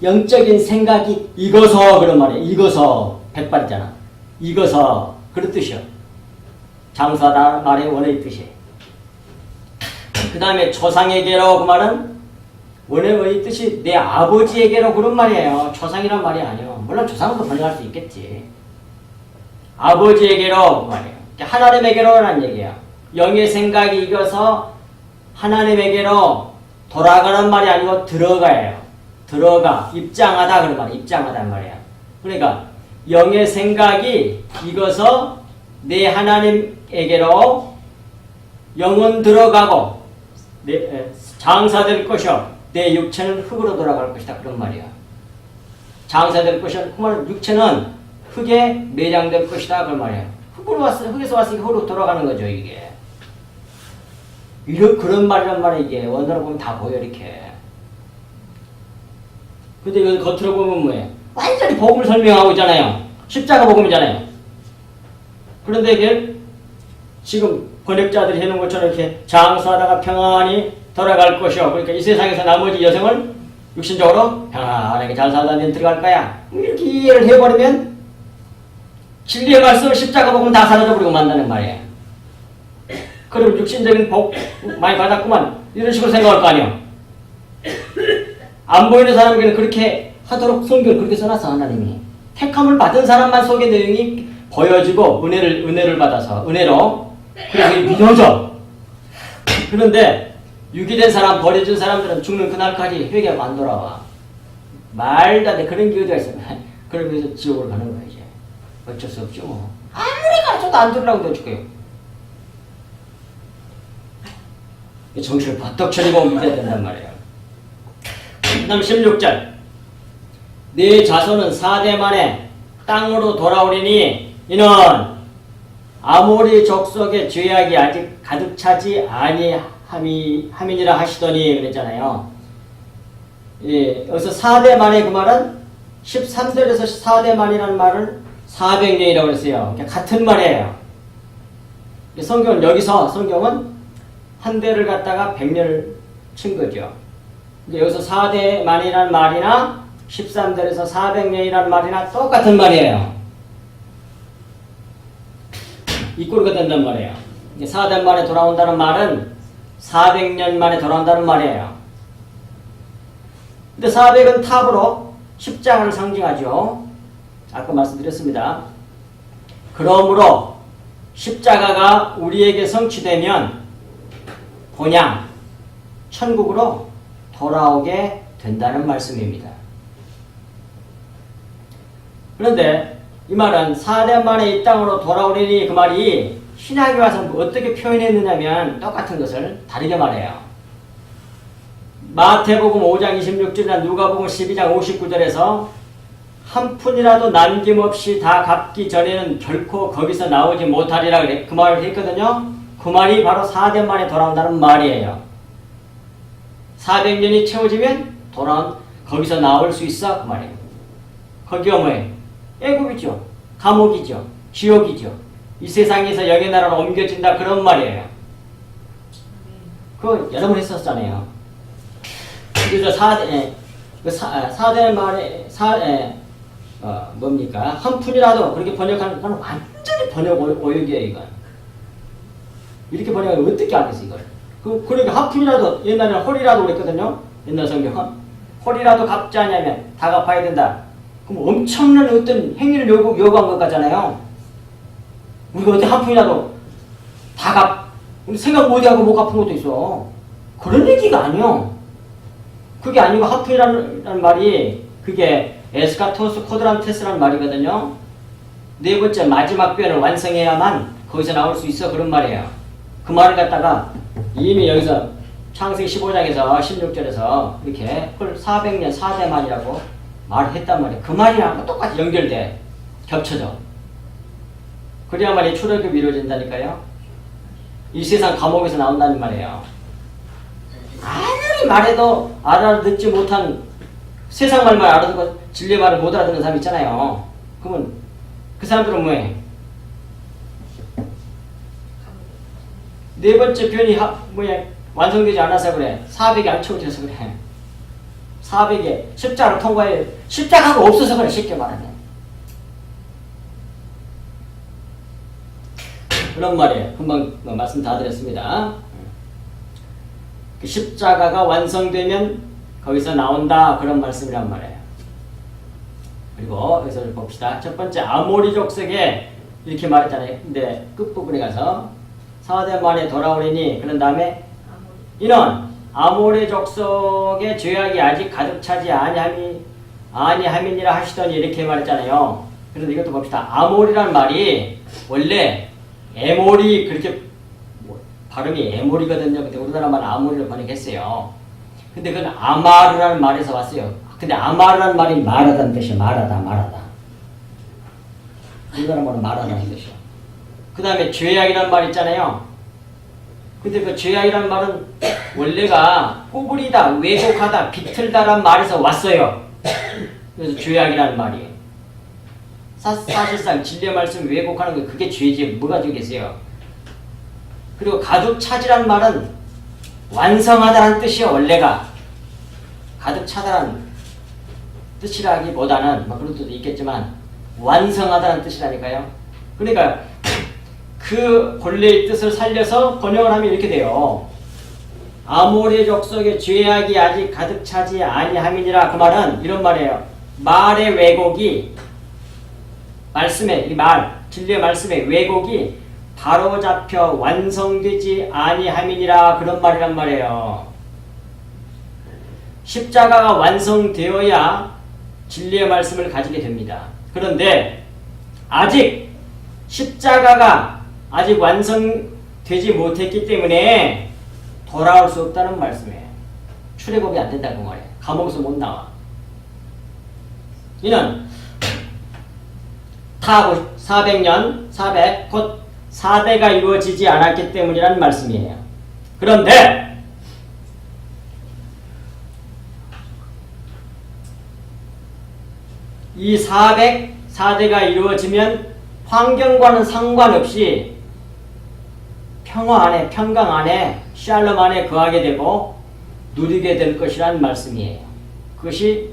영적인 생각이 익어서 그런 말이에요. 익어서 백발이잖아. 익어서 그런 뜻이요. 장수하다 말의 원어의 뜻이. 그 다음에 조상에게로 그 말은 원어의 뜻이 내 아버지에게로 그런 말이에요. 조상이란 말이 아니에요. 물론 조상도 번역할 수 있겠지. 아버지에게로 그 말이에요. 하나님에게로라는 얘기야. 영의 생각이 익어서 하나님에게로 돌아가는 말이 아니고 들어가요. 들어가. 입장하다 그런 말이야. 입장하다는 말이야. 그러니까 영의 생각이 익어서 내 하나님에게로 영은 들어가고 장사될 것이요. 내 육체는 흙으로 돌아갈 것이다. 그런 말이야. 장사될 것이요. 그 말은 육체는 흙에 매장될 것이다. 그런 말이야. 흙에서 왔으니까 흙으로 돌아가는 거죠. 이게. 그런 말이란 말이야. 이게 원어로 보면 다 보여 이렇게. 근데 여기 겉으로 보면 뭐예요? 완전히 복음을 설명하고 있잖아요. 십자가 복음이잖아요. 그런데 이게 지금 번역자들이 해놓은 것처럼 이렇게 장수하다가 평안히 돌아갈 것이요. 그러니까 이 세상에서 나머지 여성을 육신적으로 평안하게 잘 살다 면 들어갈 거야. 이렇게 이해를 해버리면 진리의 말씀을 십자가 복음 다 사라져버리고 만다는 말이에요. 그럼 육신적인 복 많이 받았구만 이런 식으로 생각할 거 아니에요. 안 보이는 사람에게는 그렇게 하도록 성경을 그렇게 써놨어. 하나님이 택함을 받은 사람만 속의 내용이 보여지고 은혜를 받아서 은혜로 그래서 믿어져. 그런데 유기된 사람 버려진 사람들은 죽는 그날까지 회개가 안 돌아와. 말도 안 돼. 그런 게 어디가 있어. 그러면서 지옥으로 가는 거야 이제. 어쩔 수 없죠 뭐. 아무리 가르쳐도 안 들으려고 더 죽어요. 정신을 바짝 차리고 믿어야 된단 말이에요. 그 다음 16절 네 자손은 4대 만에 땅으로 돌아오리니 이는 아모리 족속의 죄악이 아직 가득 차지 아니함이니라 하시더니 그랬잖아요. 예, 여기서 4대 만의 그 말은 13절에서 4대 만이라는 말은 400년이라고 그랬어요. 같은 말이에요. 성경은 한 대를 갖다가 100년을 친 거죠. 여기서 4대 만이라는 말이나 13절에서 400년이라는 말이나 똑같은 말이에요. 이꼴가 된단 말이에요. 4대 만에 돌아온다는 말은 400년 만에 돌아온다는 말이에요. 근데 400은 탑으로 십자가를 상징하죠. 아까 말씀드렸습니다. 그러므로 십자가가 우리에게 성취되면 본향 천국으로 돌아오게 된다는 말씀입니다. 그런데 이 말은 4년 만에 이 땅으로 돌아오리니 그 말이 신약에 와서 어떻게 표현했느냐면 똑같은 것을 다르게 말해요. 마태복음 5장 26절이나 누가복음 12장 59절에서 한 푼이라도 남김없이 다 갚기 전에는 결코 거기서 나오지 못하리라 그래. 그 말을 했거든요. 그 말이 바로 4년 만에 돌아온다는 말이에요. 400년이 채워지면 거기서 나올 수 있어 그 말이에요. 거기가 뭐예요? 애굽이죠. 감옥이죠. 지옥이죠. 이 세상에서 영의 나라로 옮겨진다 그런 말이에요. 그거 여러 번 했었잖아요. 그래서 4대는 말에 뭡니까? 한 푼이라도 그렇게 번역하는 건 완전히 번역 오역이에요 이건. 이렇게 번역하면 어떻게 하겠어 이걸. 그러니까 한 푼이라도 옛날에는 홀이라도 그랬거든요. 옛날 성경은 홀이라도 갚지 않으면 다 갚아야 된다. 그럼 엄청난 어떤 행위를 요구한 것 같잖아요. 우리가 어떻게 한 푼이라도 우리 생각 못하고 못 갚은 것도 있어. 그런 얘기가 아니요. 그게 아니고 한 푼이라는 말이 그게 에스카토스 코드란테스라는 말이거든요. 네 번째 마지막 변을 완성해야만 거기서 나올 수 있어 그런 말이에요. 그 말을 갖다가 이미 여기서 창세기 15장에서 16절에서 이렇게 400년 4대만이라고 말을 했단 말이에요. 그 말이랑 똑같이 연결돼. 겹쳐져. 그래야만이 출애굽이 이루어진다니까요. 이 세상 감옥에서 나온다는 말이에요. 아무리 말해도 알아듣지 못한 세상 말만 알아듣고 진리의 말을 못 알아듣는 사람 있잖아요. 그러면 그 사람들은 뭐해? 네 번째 변이 완성되지 않아서 그래. 400이 안 채워져서 그래. 400에 십자가를 통과해. 십자가가 없어서 그래. 쉽게 말하면. 그런 말이에요. 금방 말씀 다 드렸습니다. 그 십자가가 완성되면 거기서 나온다. 그런 말씀이란 말이에요. 그리고 여기서 봅시다. 첫 번째 아모리 족속에 이렇게 말했잖아요. 근데 끝부분에 가서 4대 만에 돌아오리니 그런 다음에 이는 아모리 족속의 죄악이 아직 가득 차지 아니함이니라 하시더니 이렇게 말했잖아요. 그래서 이것도 봅시다. 아모리란 말이 원래 에모리 그렇게 발음이 에모리거든요. 근데 우리나라 말은 아모리를 번역했어요. 근데 그건 아마르라는 말에서 왔어요. 근데 아마르라는 말이 말하다는 뜻이에요. 말하다. 우리나라 말은 말하다는 뜻이에요. 그 다음에 죄악이라는 말 있잖아요. 근데 그 죄악이라는 말은 원래가 꾸부리다, 왜곡하다, 비틀다라는 말에서 왔어요. 그래서 죄악이라는 말이에요. 사실상 진리의 말씀 왜곡하는 거 그게 죄지 뭐가 되겠어요. 그리고 가득 차지란 말은 완성하다라는 뜻이에요. 원래가 가득 차다라는 뜻이라기보다는 그런 뜻도 있겠지만 완성하다는 뜻이라니까요. 그러니까 그 본래의 뜻을 살려서 번역을 하면 이렇게 돼요. 아모리 족속의 죄악이 아직 가득 차지 아니함이니라. 그 말은 이런 말이에요. 말의 왜곡이 말씀의 이 말 진리의 말씀의 왜곡이 바로 잡혀 완성되지 아니함이니라. 그런 말이란 말이에요. 십자가가 완성되어야 진리의 말씀을 가지게 됩니다. 그런데 아직 십자가가 아직 완성되지 못했기 때문에 돌아올 수 없다는 말씀이에요. 출애굽이 안 된다고 말이에요. 감옥에서 못 나와. 이는 타고 400년, 400, 곧 4대가 이루어지지 않았기 때문이라는 말씀이에요. 그런데 이 404대가 이루어지면 환경과는 상관없이 평화 안에, 평강 안에, 샬롬 안에 거하게 되고 누리게 될 것이라는 말씀이에요. 그것이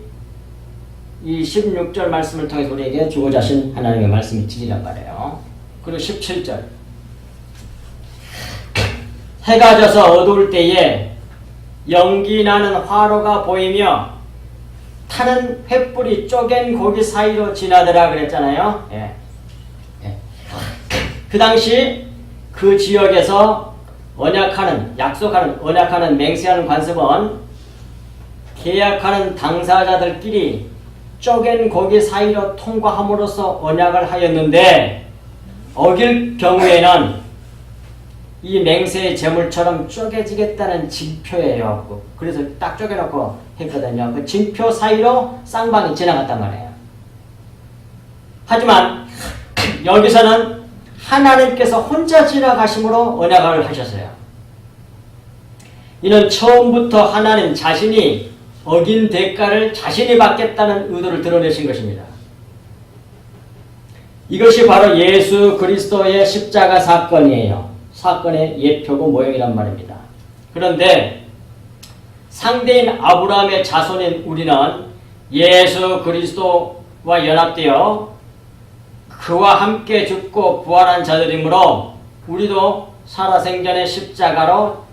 이 16절 말씀을 통해서 우리에게 주고자 하신 하나님의 말씀이 진리란 말이에요. 그리고 17절 해가 져서 어두울 때에 연기 나는 화로가 보이며 타는 횃불이 쪼갠 고기 사이로 지나더라 그랬잖아요. 예. 예. 그 당시 그 지역에서 언약하는 맹세하는 관습은 계약하는 당사자들끼리 쪼갠 고기 사이로 통과함으로써 언약을 하였는데 어길 경우에는 이 맹세의 제물처럼 쪼개지겠다는 징표예요. 그래서 딱 쪼개놓고 했거든요. 그 징표 사이로 쌍방이 지나갔단 말이에요. 하지만 여기서는 하나님께서 혼자 지나가심으로 언약을 하셨어요. 이는 처음부터 하나님 자신이 어긴 대가를 자신이 받겠다는 의도를 드러내신 것입니다. 이것이 바로 예수 그리스도의 십자가 사건이에요. 사건의 예표고 모형이란 말입니다. 그런데 상대인 아브라함의 자손인 우리는 예수 그리스도와 연합되어 그와 함께 죽고 부활한 자들이므로 우리도 살아생전의 십자가로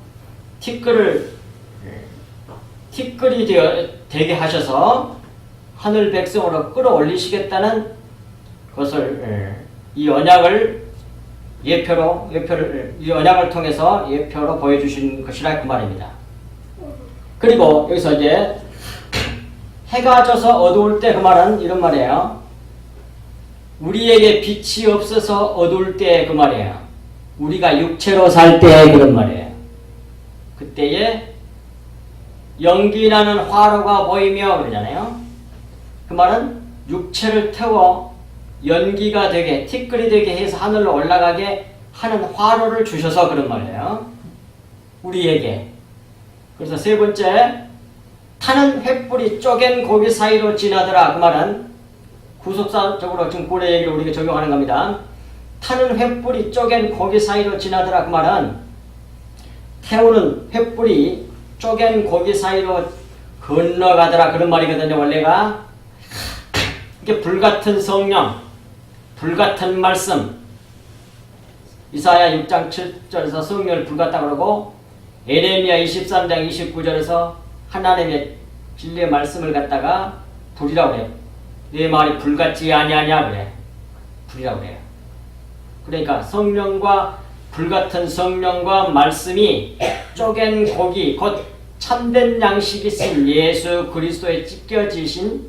티끌이 되게 하셔서 하늘 백성으로 끌어올리시겠다는 것을 이 언약을 이 언약을 통해서 예표로 보여주신 것이라 그 말입니다. 그리고 여기서 이제 해가 져서 어두울 때 그 말은 이런 말이에요. 우리에게 빛이 없어서 어두울 때 그 말이에요. 우리가 육체로 살 때 그런 말이에요. 그때에 연기나는 화로가 보이며 그러잖아요. 그 말은 육체를 태워 연기가 되게 티끌이 되게 해서 하늘로 올라가게 하는 화로를 주셔서 그런 말이에요. 우리에게. 그래서 세 번째 타는 횃불이 쪼갠 고기 사이로 지나더라. 그 말은 구속사적으로 지금 고래 얘기를 우리가 적용하는 겁니다. 타는 횃불이 쪼갠 고기 사이로 지나더라. 그 말은 태우는 횃불이 쪼갠 고기 사이로 건너가더라. 그런 말이거든요. 원래가 이게 불같은 성령, 불같은 말씀. 이사야 6장 7절에서 성령을 불같다고 그러고 에레미야 23장 29절에서 하나님의 진리의 말씀을 갖다가 불이라고 그래요. 내 말이 불같지 아니하냐 그래. 불이라고 그래요. 그러니까 성령과 불같은 성령과 말씀이 쪼갠 고기 곧 참된 양식이신 예수 그리스도의 찢겨지신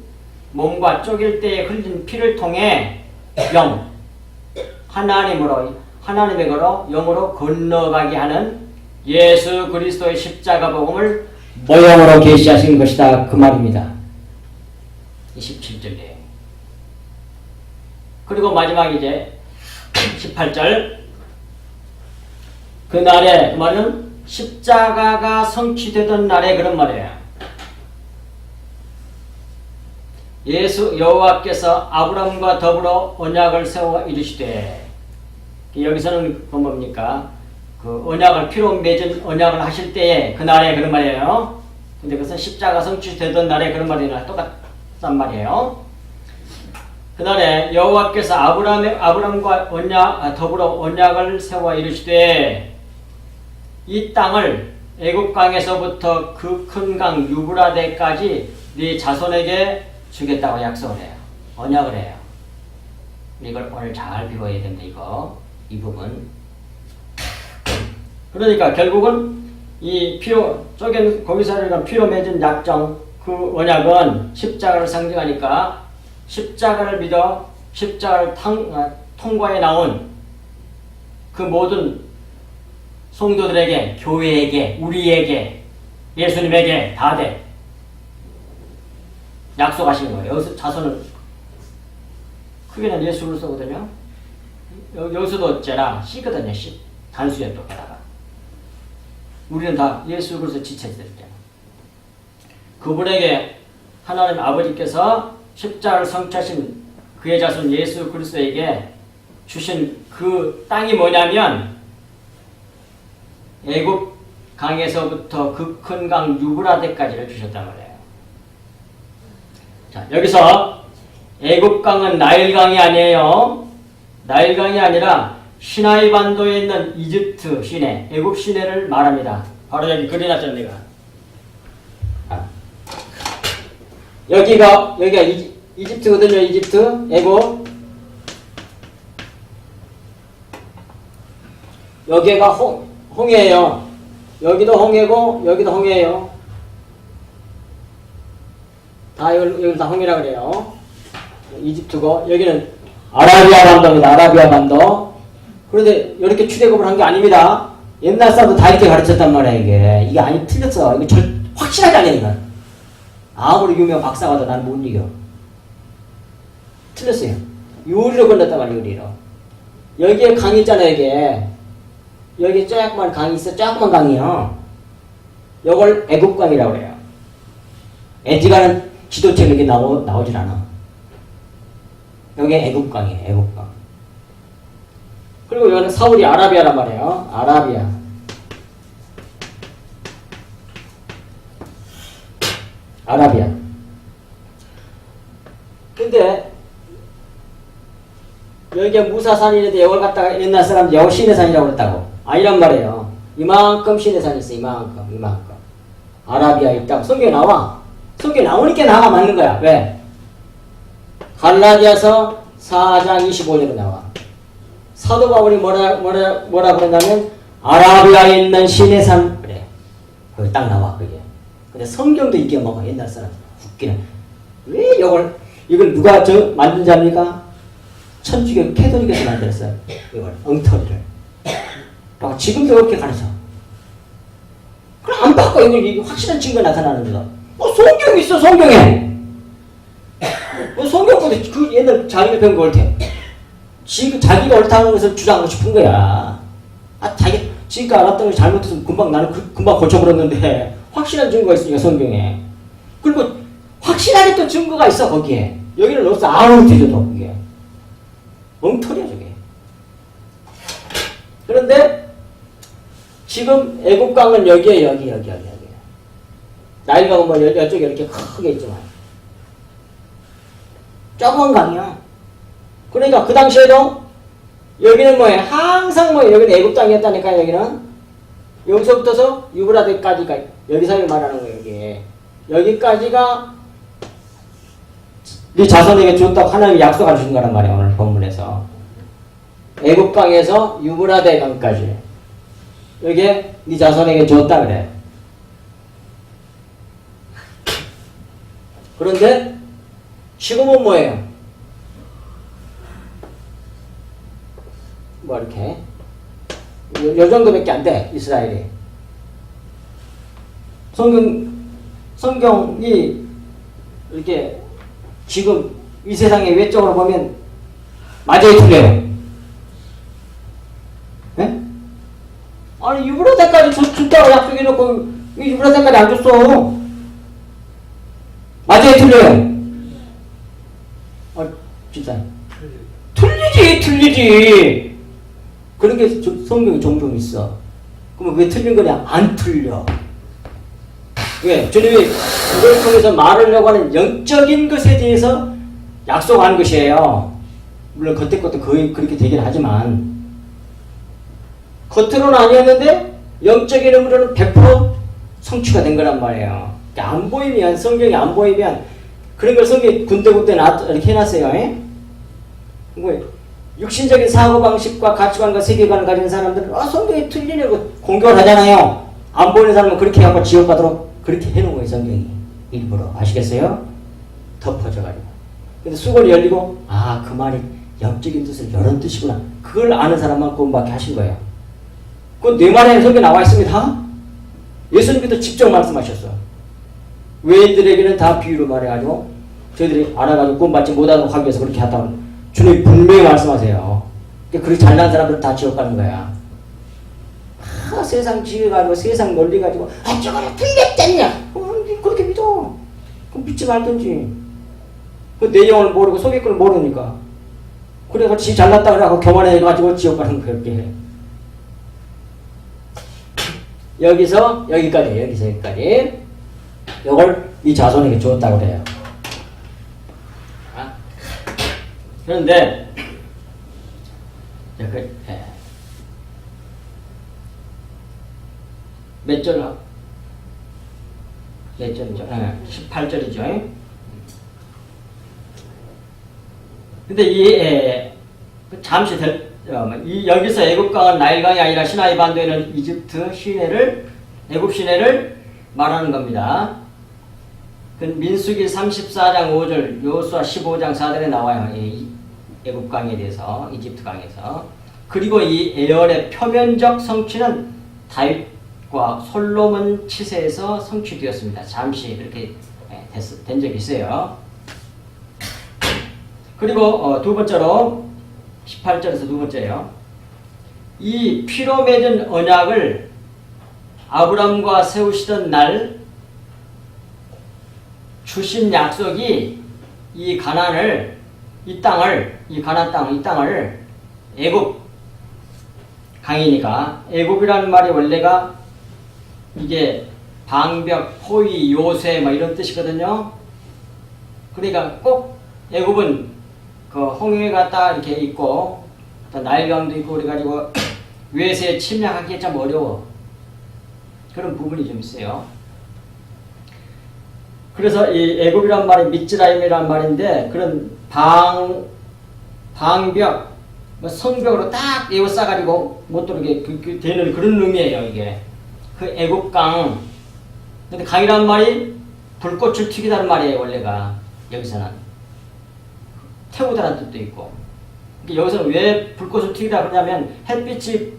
몸과 쪼갤 때에 흘린 피를 통해 하나님에게로 영으로 건너가게 하는 예수 그리스도의 십자가 복음을 모형으로 계시하신 것이다. 그 말입니다. 27절 내용. 그리고 마지막 이제 18절. 그날에 그 말은 십자가가 성취되던 날에 그런 말이에요. 예수 여호와께서 아브라함과 더불어 언약을 세워 이르시되 여기서는 뭡니까? 그 언약을 피로 맺은 언약을 하실 때에 그날에 그런 말이에요. 근데 그것은 십자가 성취되던 날에 그런 말이나 똑같단 말이에요. 그날에 여호와께서 아브람과 더불어 언약을 세워 이르시되 이 땅을 애굽 강에서부터 그 큰 강 유브라데까지 네 자손에게 주겠다고 약속을 해요. 언약을 해요. 이걸 오늘 잘 배워야 된다. 이 부분. 그러니까 결국은 이 피로 쪼갠 고기살이랑 피로 맺은 약정 그 언약은 십자가를 상징하니까 십자가를 믿어 십자가를 통과해 나온 그 모든 성도들에게, 교회에게, 우리에게, 예수님에게 다 돼. 약속하신 거예요. 여기서 자손을 크게는 예수 그리스도거든요. 여기서도 어째나 C거든요. C. 단수에 또 게다가. 우리는 다 예수 그리스도 지체들이잖아. 그분에게 하나님 아버지께서 십자가를 성취하신 그의 자손 예수 그리스도에게 주신 그 땅이 뭐냐면 애굽 강에서부터 그 큰 강 유브라데까지를 주셨단 말이에요. 자, 여기서 애굽 강은 나일강이 아니에요. 나일강이 아니라 시나이 반도에 있는 이집트 시내, 애굽 시내를 말합니다. 바로 여기 그려놨잖아요, 내가. 여기가 이집트거든요. 이집트, 애굽. 여기가 홍해예요. 여기도 홍해고 여기도 홍해예요. 다 여기 다 홍해라 그래요. 이집트고 여기는 아라비아 반도입니다. 아라비아 반도. 그런데 이렇게 출애굽을 한 게 아닙니다. 옛날 사람도 다 이렇게 가르쳤단 말이야. 이게 아니 틀렸어. 이거 확실하지 않아 이건. 아무리 유명 박사가 도 난 못 이겨. 틀렸어요. 요리로 건넜단 말이야. 요리로. 여기에 강이 있잖아요. 여기 조그만 강이 있어. 조그만 강이요. 요걸 애굽강이라고 그래요. 에지가는 지도책에 이렇게 나오질 않아. 여기 애굽강이에요. 애굽강. 그리고 여기는 사우디 아라비아란 말이에요. 아라비아. 아라비아. 근데 여기가 무사산이는데 이걸 갖다가 옛날 사람들이 여기 시내산이라고 그랬다고. 아니란 말이에요. 이만큼 시내산이 있어. 이만큼. 아라비아에 있다고. 성경에 나와. 성경에 나오니까 나가 맞는 거야. 왜? 갈라디아서 4장 25절에 나와. 사도 바울이 뭐라 그랬냐면 아라비아에 있는 시내산 그래. 거기 딱 나와 그게. 근데 성경도 이게 뭐가 옛날 사람 웃기는. 왜 이걸 누가 만든 자입니까? 천주교 캐톨릭에서 만들었어요. 이걸 엉터리를. 지금도 그렇게 가르쳐. 그럼 안 바꿔. 이거 확실한 증거 나타나는데도. 성경이 있어. 성경에. 성경보다 그 옛날 자기가 배운 거 옳대. 자기가 옳다는 것을 주장하고 싶은 거야. 지가 알았던 것이 잘못해서 나는 금방 고쳐버렸는데 확실한 증거가 있으니까 성경에. 그리고 확실하게 또 증거가 있어 거기에. 여기는 없어. 아무리 뒤져도 그게. 엉터리야 저게. 그런데 지금 애국강은 여기에 여기. 나일강은 뭐 이쪽에 이렇게 크게 있지만 조그만 강이야. 그러니까 그 당시에도 여기는 뭐예요? 항상 뭐예요? 여기는 애굽 땅이었다니까. 여기는 여기서부터서 유브라데까지가 여기 사이를 말하는 거예요. 여기까지가 네 자손에게 줬다고 하나님이 약속을 주신 거란 말이에요. 오늘 본문에서 애굽 강에서 유브라데 강까지 여기에 네 자손에게 줬다 그래. 그런데 지금은 뭐예요? 뭐 이렇게 요 정도밖에 안 돼. 이스라엘이. 성경이 이렇게 지금 이 세상의 외적으로 보면 맞아요, 틀려요? 네? 아니 유브라데까지 줬다고 약속해놓고 유브라데까지 안 줬어. 맞아요, 틀려요? 진짜 틀리지. 그런 게 성경에 종종 있어. 그러면 왜 틀린 거냐? 안 틀려. 왜? 주님이 그걸 통해서 말하려고 하는 영적인 것에 대해서 약속한 것이에요. 물론 그때 것도 거의 그렇게 되긴 하지만 겉으로는 아니었는데 영적인 의미로는 100% 성취가 된 거란 말이에요. 안 보이면 성경이 안 보이면 그런 걸 성경이 군데군데 이렇게 해놨어요. 뭐 육신적인 사고방식과 가치관과 세계관을 가진 사람들은 성경이 틀리냐고 공격을 하잖아요. 안 보이는 사람은 그렇게 하고 지옥가도록 그렇게 해놓은 거예요. 성경이 일부러. 아시겠어요? 덮어져가지고. 근데 수건이 열리고 그 말이 영적인 뜻은 이런 뜻이구나. 그걸 아는 사람만 그것밖에 하신 거예요. 그건 네 말에 성경에 나와 있습니다. 예수님께서 직접 말씀하셨어. 외인들에게는 다 비유로 말해가지고 저희들이 알아가지고 구원받지 못하도록 하기 위해서 그렇게 하다고 주님이 분명히 말씀하세요. 그렇게 잘난 사람들은 다 지옥 가는 거야. 세상 지혜가지고 세상 논리 가지고 저거를 틀렸잖냐. 그렇게 믿어. 그럼 믿지 말든지. 그 내용을 모르고 속의 걸 모르니까. 그래서 지 잘났다 그래갖고 교만해가지고 지옥 가는 거 그렇게. 여기서 여기까지. 이걸 이 자손에게 주었다고 그래요. 그런데 몇 절이죠? 18절이죠. 근데 잠시 여기서 애굽강은 나일강이 아니라 시나이 반도에는 이집트 시내를 애굽 시내를 말하는 겁니다. 그 민수기 34장 5절, 여호수아 15장 4절에 나와요. 애굽강에 대해서, 이집트 강에서. 그리고 이 에열의 표면적 성취는 다윗과 솔로몬 치세에서 성취되었습니다. 잠시 이렇게 된 적이 있어요. 그리고 두 번째로 18절에서 두 번째예요. 이 피로 맺은 언약을 아브람과 세우시던 날 주신 약속이 이 가나안을 이 땅을 애굽 강이니까 애굽이라는 말이 원래가 이게 방벽, 포위, 요새 뭐 이런 뜻이거든요. 그러니까 꼭 애굽은 그 홍해가 딱 이렇게 있고 또 나일강도 있고 그래가지고 외세에 침략하기 참 어려워. 그런 부분이 좀 있어요. 그래서 이 애굽이란 말이 미츠라임이란 말인데 그런 방벽, 뭐 성벽으로 딱 에워싸가지고 못 들어오게 되는 그런 의미예요. 이게 그 애굽강. 근데 강이란 말이 불꽃을 튀기다는 말이에요. 원래가 여기서는 태우다라는 뜻도 있고. 여기서는 왜 불꽃을 튀기다 그러냐면 햇빛이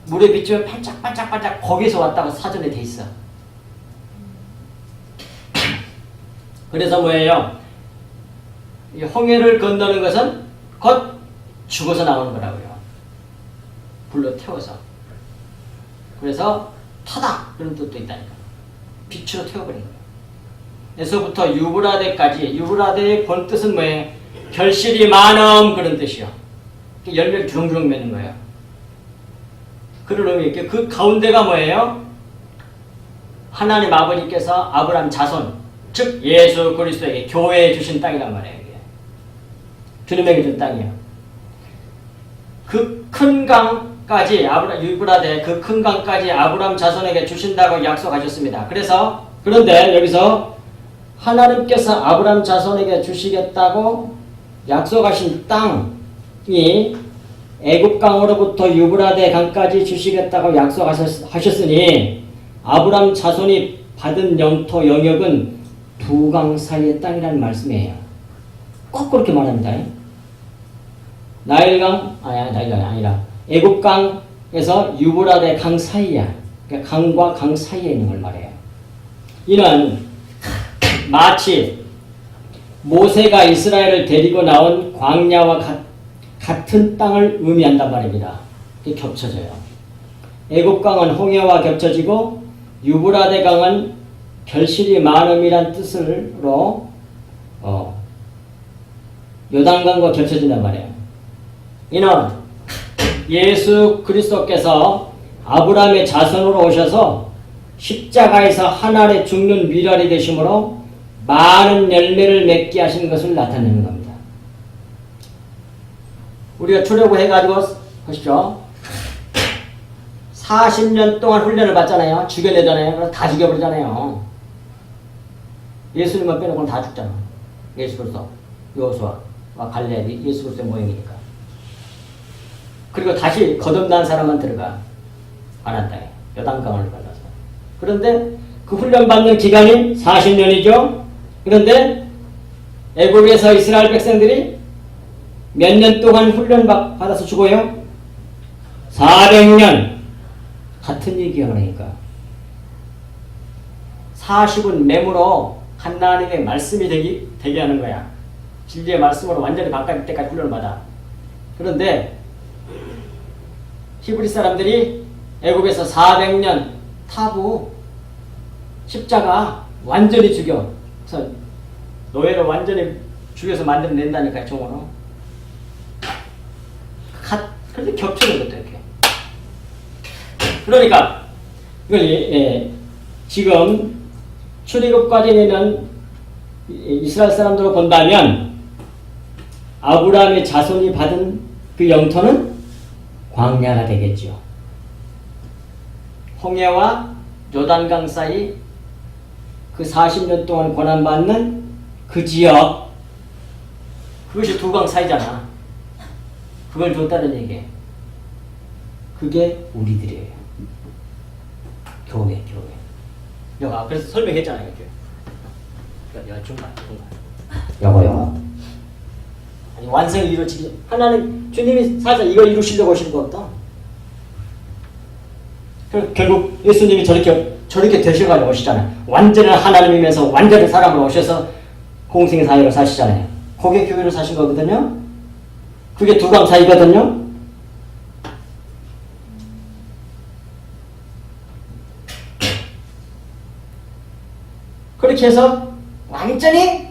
물에 비치면 반짝반짝반짝 거기서 왔다고 사전에 돼 있어. 그래서 뭐예요? 이 홍해를 건너는 것은 곧 죽어서 나오는 거라고요. 불로 태워서. 그래서 타다 그런 뜻도 있다니까. 빛으로 태워버린 거예요. 에서부터 유브라데까지. 유브라데의 본 뜻은 뭐예요? 결실이 많음 그런 뜻이요. 열매를 주렁주렁 맺는 거예요. 그런 의미 있게 그 가운데가 뭐예요? 하나님 아버지께서 아브라함 자손 즉 예수 그리스도에게 교회에 주신 땅이란 말이에요. 이게. 주님에게 준 땅이에요. 그 큰 강까지 유브라데 그 큰 강까지 아브라함 자손에게 주신다고 약속하셨습니다. 그런데 여기서 하나님께서 아브라함 자손에게 주시겠다고 약속하신 땅이 애굽강으로부터 유브라데 강까지 주시겠다고 약속하셨으니 아브라함 자손이 받은 영토 영역은 두 강 사이의 땅이라는 말씀이에요. 꼭 그렇게 말합니다. 나일강이 아니라 애굽강에서 유브라데 강 사이야. 그러니까 강과 강 사이에 있는 걸 말해요. 이는 마치 모세가 이스라엘을 데리고 나온 광야와 같은 땅을 의미한단 말입니다. 이게 겹쳐져요. 애굽강은 홍해와 겹쳐지고 유브라데 강은 결실이 많음이란 뜻으로 요단강과 겹쳐진단 말이에요. 이는 예수 그리스도께서 아브라함의 자손으로 오셔서 십자가에서 한 알에 죽는 미랄이 되심으로 많은 열매를 맺게 하신 것을 나타내는 겁니다. 우리가 주려고 해가지고 보시죠. 40년 동안 훈련을 받잖아요. 죽여내잖아요. 그래서 다 죽여버리잖아요. 예수님만 빼놓고는 다 죽잖아. 예수 그리스도, 여호수아, 갈렙이 예수 그리스도의 모형이니까. 그리고 다시 거듭난 사람만 들어가. 가나안 땅에 요단강을 건너서. 그런데 그 훈련받는 기간이 40년이죠. 그런데 애국에서 이스라엘 백성들이 몇 년 동안 훈련 받아서 죽어요? 400년. 같은 얘기야. 그러니까 40은 맹으로 하나님의 말씀이 되게 하는 거야. 진리의 말씀으로 완전히 바뀔 때까지 훈련을 받아. 그런데 히브리 사람들이 애국에서 400년 타고 십자가 완전히 죽여. 그래서 노예를 완전히 죽여서 만들어낸다니까요. 종으로. 그런데 겹치는 것도 이렇게. 그러니까 이걸 지금 출애굽까지 내는 이스라엘 사람들로 본다면 아브라함의 자손이 받은 그 영토는 광야가 되겠죠. 홍해와 요단강 사이 그 40년 동안 고난받는 그 지역, 그것이 두 강 사이잖아. 그걸 줬다는 얘기예요. 그게 우리들이에요. 교회. 여가 그래서 설명했잖아요. 교회. 중간. 여거요. 아니 완성이 이루어지기 하나님 주님이 사실 이걸 이루시려고 오신 거거든. 결국 예수님이 저렇게 되셔가지고 오시잖아요. 완전한 하나님이면서 완전한 사람으로 오셔서 공생의 사역을 사시잖아요. 그게 교회를 사신 거거든요. 그게 두 강 사이거든요. 그렇게 해서 완전히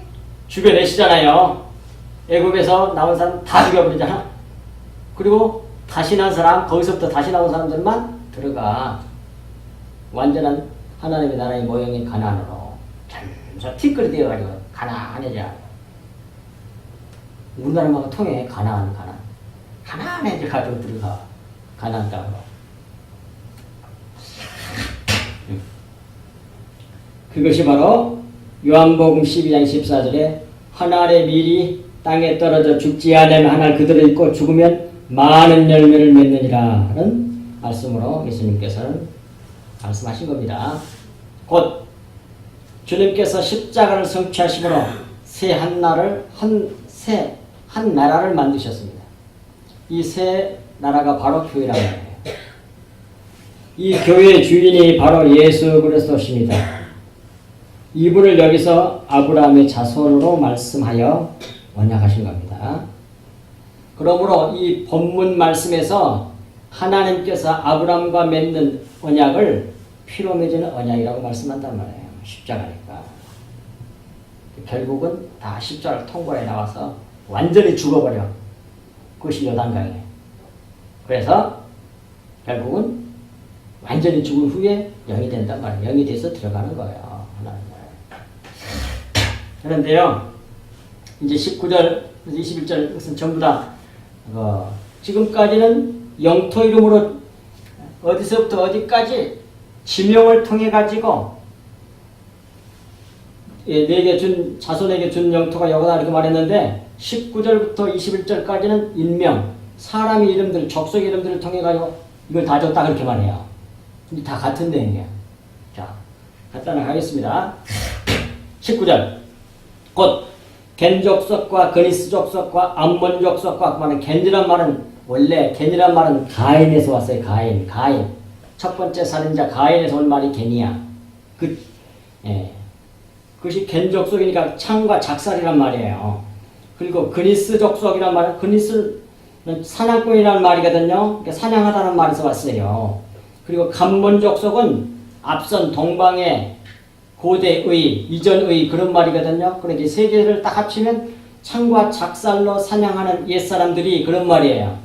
죽여내시잖아요. 애국에서 나온 사람 다 죽여버리잖아. 그리고 다시 난 사람, 거기서부터 다시 나온 사람들만 들어가. 완전한 하나님의 나라의 모형인 가나안으로 점점 티끌이 되어가지고 가나안해져. 우리나라만 통해. 가나안해져 가지고 들어가. 가나안 땅으로. 그것이 바로 요한복음 12장 14절에 하늘의 밀이 땅에 떨어져 죽지 않으면 하늘 그대로 있고 죽으면 많은 열매를 맺느니라 하는 말씀으로 예수님께서는 말씀하신 겁니다. 곧 주님께서 십자가를 성취하심으로 한 나라를 만드셨습니다. 이 새 나라가 바로 교회라고 해요. 이 교회의 주인이 바로 예수 그리스도십니다. 이분을 여기서 아브라함의 자손으로 말씀하여 언약하신 겁니다. 그러므로 이 본문 말씀에서 하나님께서 아브라함과 맺는 언약을 피로 맺은 언약이라고 말씀한단 말이에요. 십자가니까. 결국은 다 십자가를 통과해 나와서 완전히 죽어버려. 그것이 요단강이에요. 그래서 결국은 완전히 죽은 후에 영이 된단 말이에요. 영이 돼서 들어가는 거예요. 그런데요, 이제 19절, 21절, 것은 전부 다, 지금까지는 영토 이름으로 어디서부터 어디까지 지명을 통해가지고, 내게 자손에게 준 영토가 여거다 이렇게 말했는데, 19절부터 21절까지는 인명, 사람의 이름들, 족속 이름들을 통해가지고 이걸 다 줬다 그렇게 말해요. 근데 다 같은 내용이야. 자, 간단하게 하겠습니다. 19절. 곧 겐족속과 그니스 족속과 암몬 족속과 말은 겐이란 말은 원래 겐이란 말은 가인에서 왔어요. 가인. 첫 번째 살인자 가인에서 온 말이 겐이야. 그것이 겐족속이니까 창과 작살이란 말이에요. 그리고 그니스 족속이란 말은 그니스는 사냥꾼이라는 말이거든요. 그러니까 사냥하다는 말에서 왔어요. 그리고 감몬 족속은 앞선 동방의 고대의, 이전의 그런 말이거든요. 그러니까 세 개를 딱 합치면 창과 작살로 사냥하는 옛사람들이 그런 말이에요.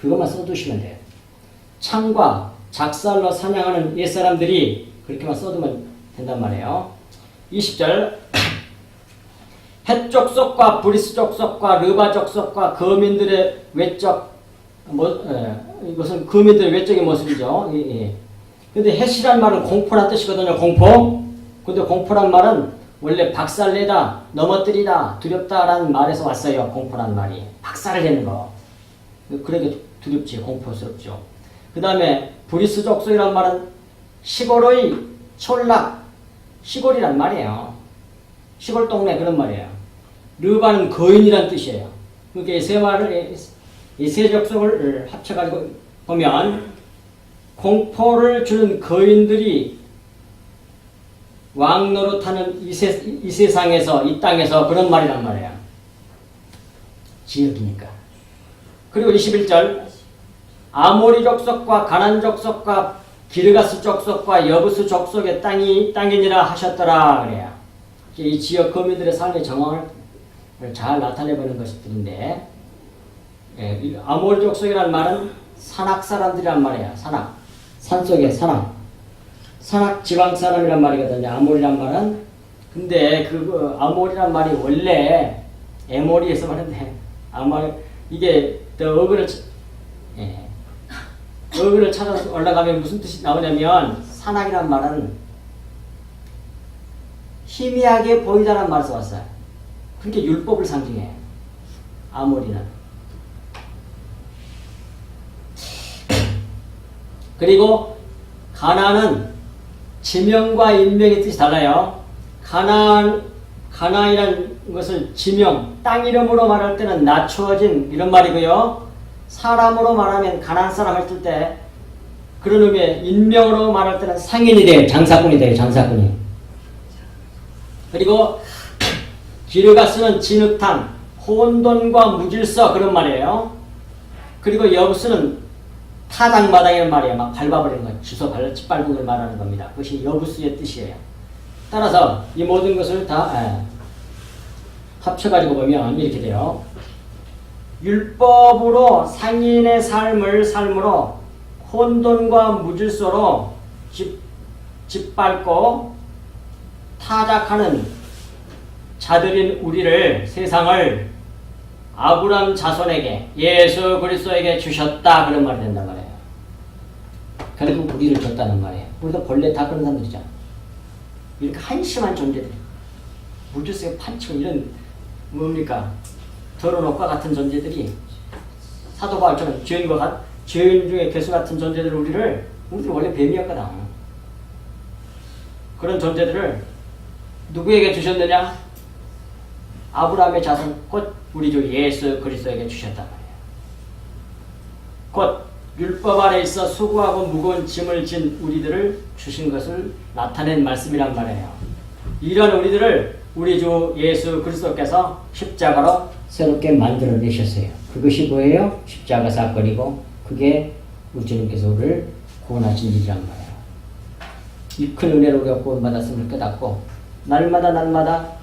그것만 써두시면 돼요. 창과 작살로 사냥하는 옛사람들이 그렇게만 써두면 된단 말이에요. 20절 헷 족속과 브리스 족속과 르바 족속과 거민들의 외적 이것은 거민들의 외적인 모습이죠. 근데 헷이란 말은 공포란 뜻이거든요. 공포. 근데 공포란 말은 원래 박살내다, 넘어뜨리다, 두렵다라는 말에서 왔어요. 공포란 말이. 박살을 내는 거. 그러게 두렵지, 공포스럽죠. 그 다음에 브리스 족속이란 말은 시골의 촌락, 시골이란 말이에요. 시골 동네 그런 말이에요. 르바는 거인이란 뜻이에요. 그러니까 이 세 말을, 이 세 족속을 합쳐가지고 보면 공포를 주는 거인들이 왕 노릇하는 이 세상에서, 이 땅에서 그런 말이란 말이에요. 지역이니까. 그리고 21절 아모리 족속과 가난 족속과 기르가스 족속과 여부스 족속의 땅이니라 하셨더라 그래요. 이 지역 거민들의 삶의 정황을 잘 나타내보는 것들인데, 아모리 족속이라는 말은 산악 사람들이란 말이에요. 산속의 산악 지방 사람이란 말이거든요. 아모리란 말은. 근데 아모리란 말이 원래 에모리에서 말인데 이게 어그를 찾아서 올라가면 무슨 뜻이 나오냐면, 산악이란 말은 희미하게 보이다는 말에서 왔어요. 그렇게 율법을 상징해요. 아모리는. 그리고 가나안은 지명과 인명의 뜻이 달라요. 가나안이라는 것을 지명, 땅 이름으로 말할 때는 낮추어진 이런 말이고요. 사람으로 말하면 가나안 사람 했을 때 그런 의미의 인명으로 말할 때는 상인이 돼요. 장사꾼이 돼요. 장사꾼이. 그리고 기르가스는 진흙탕, 혼돈과 무질서 그런 말이에요. 그리고 여부스는 타작마당이라는 말이에요. 막 밟아버리는 거, 주워 짓밟은 걸 말하는 겁니다. 그것이 여부스의 뜻이에요. 따라서 이 모든 것을 다 합쳐가지고 보면 이렇게 돼요. 율법으로 상인의 삶으로 혼돈과 무질서로 짓밟고 타작하는 자들인 우리를, 세상을 아브람 자손에게, 예수 그리스도에게 주셨다 그런 말이 된단 말이에요. 결국 우리를 줬다는 말이에요. 우리도 본래 다 그런 사람들이잖아. 이렇게 한심한 존재들, 무질서에 판치고 이런 뭡니까? 더러운 옷과 같은 존재들이 사도 바울처럼 죄인 중에 괴수 같은 존재들 우리들 원래 뱀이었거든. 그런 존재들을 누구에게 주셨느냐? 아브라함의 자손 곧 우리 주 예수 그리스도에게 주셨단 말이에요. 곧 율법 아래 있어 수고하고 무거운 짐을 진 우리들을 주신 것을 나타낸 말씀이란 말이에요. 이런 우리들을 우리 주 예수 그리스도께서 십자가로 새롭게 만들어내셨어요. 그것이 뭐예요? 십자가 사건이고 그게 우리 주님께서 우리를 구원하신 일이란 말이에요. 이 큰 은혜를 우리가 구원받았음을 깨닫고 날마다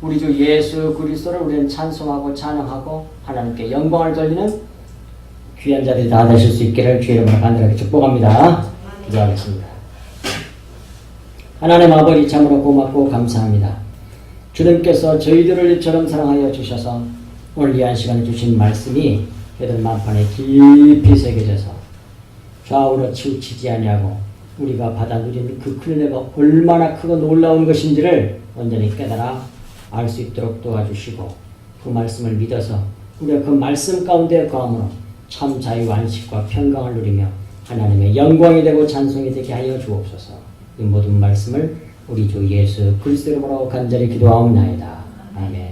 우리 주 예수 그리스도를 우리는 찬송하고 찬양하고 하나님께 영광을 돌리는 귀한 자들이 다 되실 수 있기를 주의 이름으로 간절하게 축복합니다. 기도하겠습니다. 하나님 아버지 참으로 고맙고 감사합니다. 주님께서 저희들을 이처럼 사랑하여 주셔서 오늘 이 한 시간에 주신 말씀이 애들 만판에 깊이 새겨져서 좌우로 치우치지 아니하고 우리가 받아 누리는 그 큰 은혜가 얼마나 크고 놀라운 것인지를 온전히 깨달아 알 수 있도록 도와주시고 그 말씀을 믿어서 우리가 그 말씀 가운데 거함으로 참 자유 안식과 평강을 누리며 하나님의 영광이 되고 찬송이 되게 하여 주옵소서. 이 모든 말씀을 우리 주 예수 그리스도 이름으로 간절히 기도하옵나이다. 아멘.